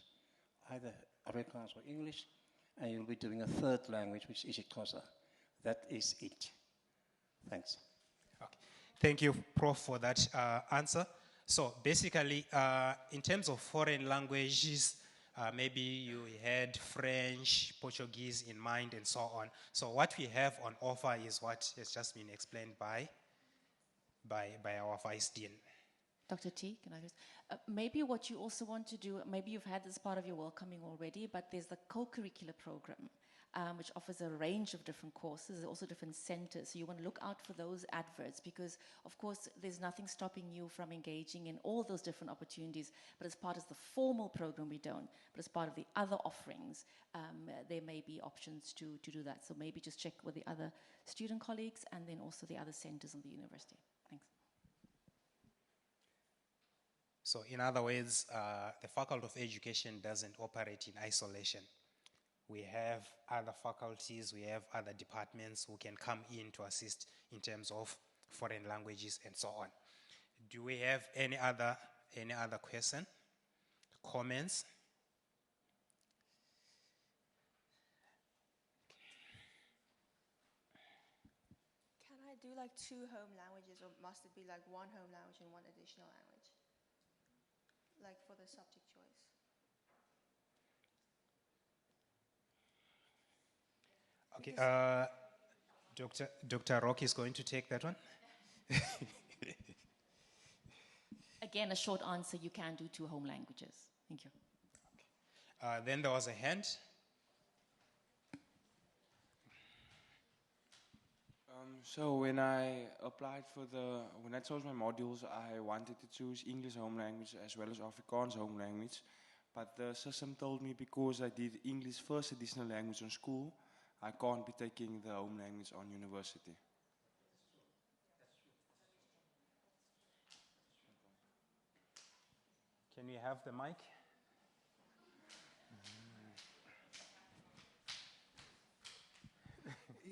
M: either Afrikaans or English, and you'll be doing a third language, which is isiXhosa. That is it. Thanks.
A: Okay. Thank you, Prof, for that answer. So basically, in terms of foreign languages, maybe you had French, Portuguese in mind, and so on. So what we have on offer is what has just been explained by our Vice Dean.
E: Dr. T, can I just, maybe what you also want to do, maybe you've had this part of your welcoming already, but there's the co-curricular program, which offers a range of different courses. There's also different centers. So you want to look out for those adverts because, of course, there's nothing stopping you from engaging in all those different opportunities. But as part of the formal program, we don't. But as part of the other offerings, there may be options to do that. So maybe just check with the other student colleagues and then also the other centers on the university. Thanks.
A: So in other words, the Faculty of Education doesn't operate in isolation. We have other faculties, we have other departments who can come in to assist in terms of foreign languages and so on. Do we have any other question, comments?
V: Can I do like 2 home languages, or must it be like 1 home language and 1 additional language? Like for the subject choice.
A: Okay, Dr. Rock is going to take that one.
E: Again, a short answer, you can do 2 home languages. Thank you.
A: Then there was a hand.
W: So when I applied when I chose my modules, I wanted to choose English home language as well as Afrikaans home language. But the system told me because I did English first additional language on school, I can't be taking the home language on university.
A: Can we have the mic?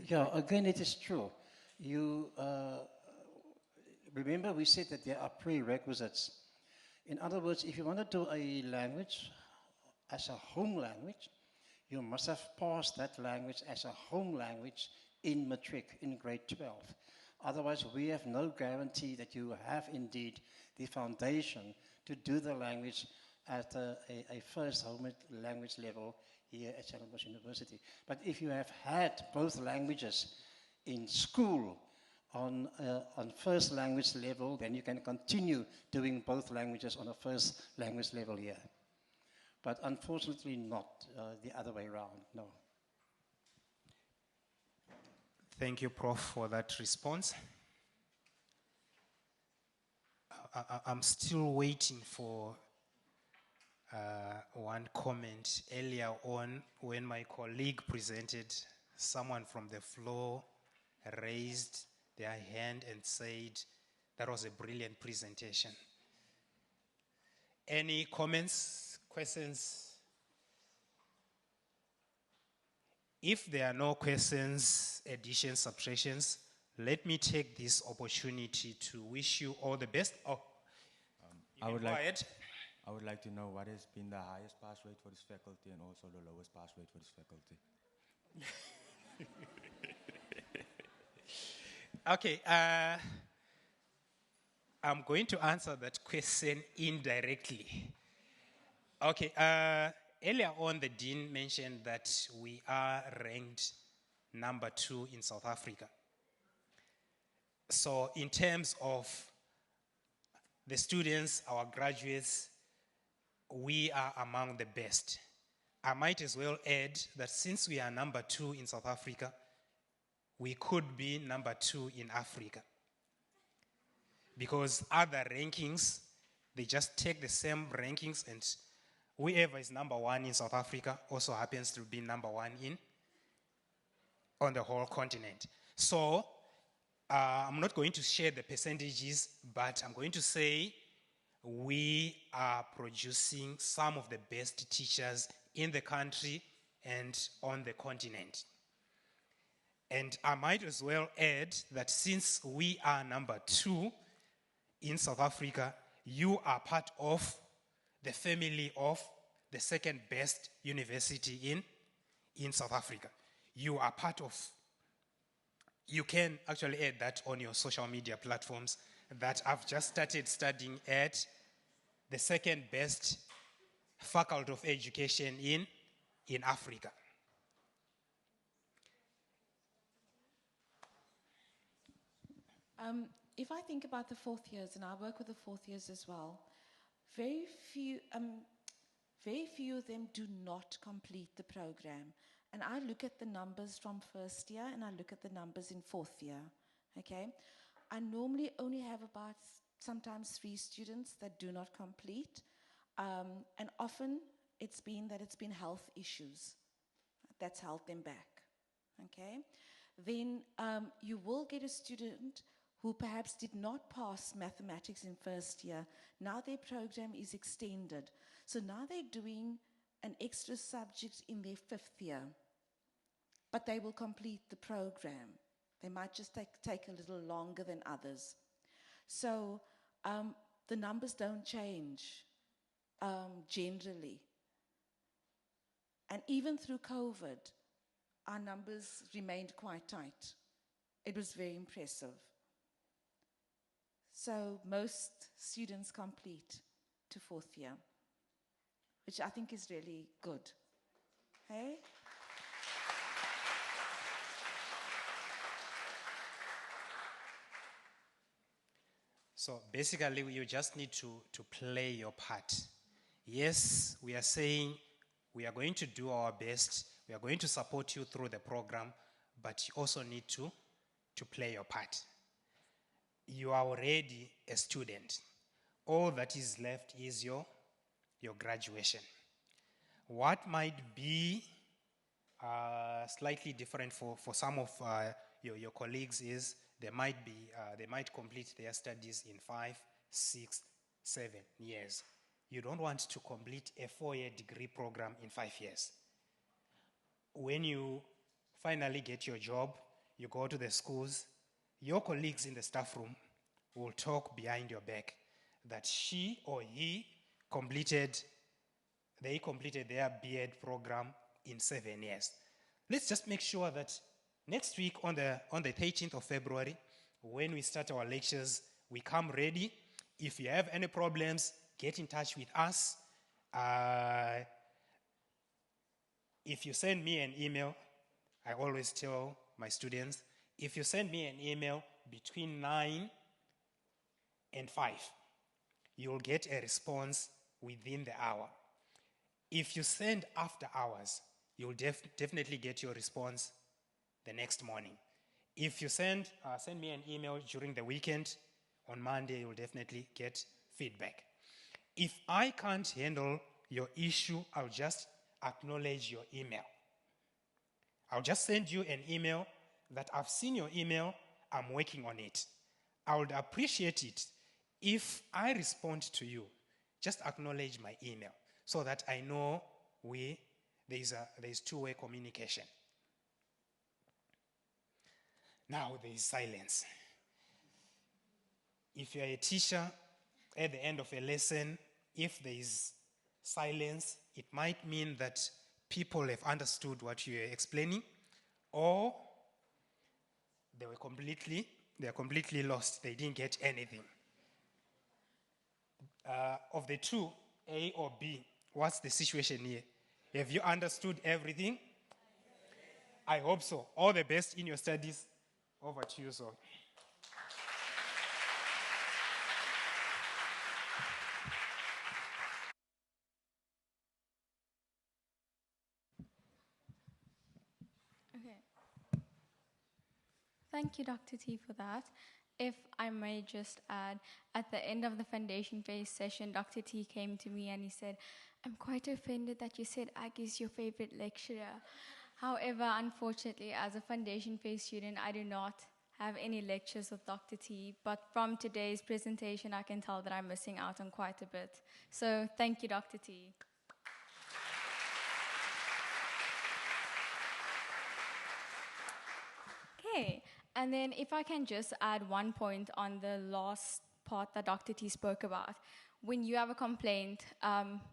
M: Yeah, again, it is true. You remember we said that there are prerequisites. In other words, if you want to do a language as a home language, you must have passed that language as a home language in matric, in grade 12. Otherwise, we have no guarantee that you have indeed the foundation to do the language at a first home language level here at Stellenbosch University. But if you have had both languages in school on first language level, then you can continue doing both languages on a first language level here. But unfortunately not the other way around, no.
A: Thank you, Prof, for that response. I'm still waiting for one comment. Earlier on, when my colleague presented, someone from the floor raised their hand and said that was a brilliant presentation. Any comments, questions? If there are no questions, additions, subtractions, let me take this opportunity to wish you all the best. Oh,
B: I would like to know what has been the highest pass rate for this faculty and also the lowest pass rate for this faculty.
A: Okay, I'm going to answer that question indirectly. Okay, earlier on the Dean mentioned that we are ranked number 2 in South Africa. So in terms of the students, our graduates, we are among the best. I might as well add that since we are number 2 in South Africa, we could be number 2 in Africa. Because other rankings, they just take the same rankings and whoever is number 1 in South Africa also happens to be number 1 on the whole continent. So I'm not going to share the percentages, but I'm going to say we are producing some of the best teachers in the country and on the continent. And I might as well add that since we are number 2 in South Africa, you are part of the family of the second best university in South Africa. You are part of, you can actually add that on your social media platforms, that I've just started studying at the second best faculty of education in Africa.
E: If I think about the fourth years, and I work with the fourth years as well, very few of them do not complete the program. And I look at the numbers from first year and I look at the numbers in fourth year, okay? I normally only have about sometimes 3 students that do not complete. And often it's been health issues that's held them back, okay? Then you will get a student who perhaps did not pass mathematics in first year. Now their program is extended. So now they're doing an extra subject in their 5th year, but they will complete the program. They might just take a little longer than others. So the numbers don't change generally. And even through COVID, our numbers remained quite tight. It was very impressive. So most students complete to 4th year, which I think is really good. Hey?
A: So basically, you just need to play your part. Yes, we are saying we are going to do our best. We are going to support you through the program, but you also need to play your part. You are already a student. All that is left is your graduation. What might be slightly different for some of your colleagues is they might complete their studies in 5, 6, 7 years. You don't want to complete a 4-year degree program in 5 years. When you finally get your job, you go to the schools, your colleagues in the staff room will talk behind your back that she or he completed their B.Ed program in 7 years. Let's just make sure that next week on the 13th of February, when we start our lectures, we come ready. If you have any problems, get in touch with us. If you send me an email, I always tell my students, if you send me an email between 9 and 5, you'll get a response within the hour. If you send after hours, you'll definitely get your response the next morning. If you send me an email during the weekend, on Monday you'll definitely get feedback. If I can't handle your issue, I'll just acknowledge your email. I'll just send you an email that I've seen your email, I'm working on it. I would appreciate it if I respond to you. Just acknowledge my email so that I know there's two-way communication. Now there is silence. If you're a teacher, at the end of a lesson, if there is silence, it might mean that people have understood what you're explaining, or they're completely lost. They didn't get anything. Of the two, A or B, what's the situation here? Have you understood everything? I hope so. All the best in your studies. Over to you, so.
C: Okay. Thank you, Dr. T, for that. If I may just add, at the end of the foundation phase session, Dr. T came to me and he said, I'm quite offended that you said Ag is your favorite lecturer. However, unfortunately, as a foundation phase student, I do not have any lectures with Dr. T, but from today's presentation, I can tell that I'm missing out on quite a bit. So thank you, Dr. T. Okay, and then if I can just add one point on the last part that Dr. T spoke about. When you have a complaint,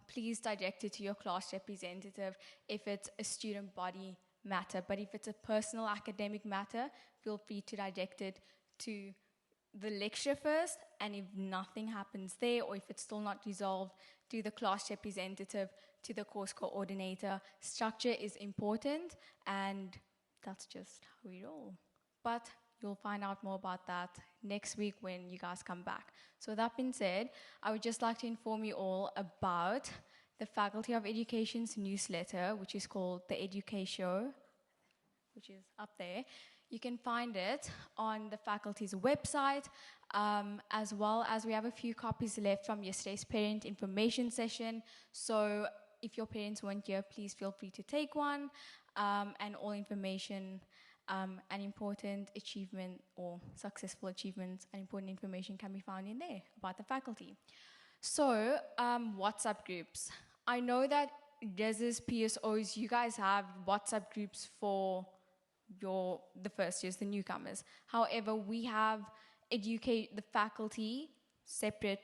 C: please direct it to your class representative if it's a student body matter. But if it's a personal academic matter, feel free to direct it to the lecturer first. And if nothing happens there, or if it's still not resolved, to the class representative, to the course coordinator. Structure is important, and that's just how we roll. But you'll find out more about that next week when you guys come back. So that being said, I would just like to inform you all about the Faculty of Education's newsletter, which is called The Education, which is up there. You can find it on the faculty's website, as well as we have a few copies left from yesterday's parent information session. So if your parents weren't here, please feel free to take one, and all information and important achievement or successful achievements and important information can be found in there about the faculty. So, WhatsApp groups. I know that DES's, PSOs, you guys have WhatsApp groups for the first years, the newcomers. However, we have the faculty separate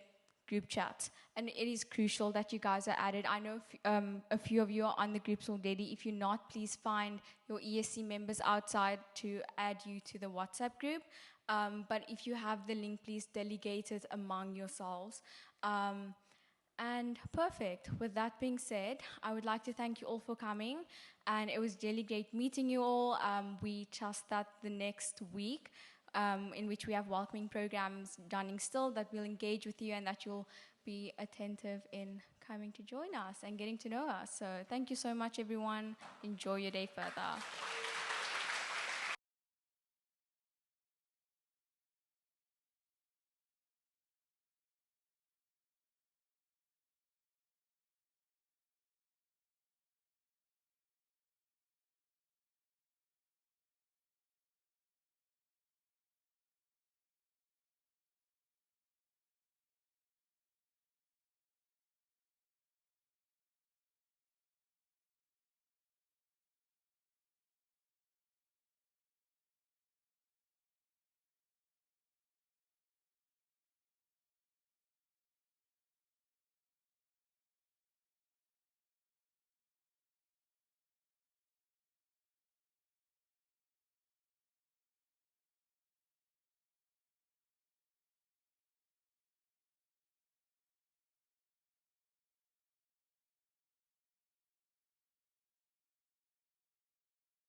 C: group chats, and it is crucial that you guys are added. I know a few of you are on the groups already. If you're not, please find your ESC members outside to add you to the WhatsApp group. But if you have the link, please delegate it among yourselves. And perfect. With that being said, I would like to thank you all for coming, and it was really great meeting you all. We trust that the next week, in which we have welcoming programs running still, that will engage with you and that you'll be attentive in coming to join us and getting to know us. So thank you so much, everyone. Enjoy your day further.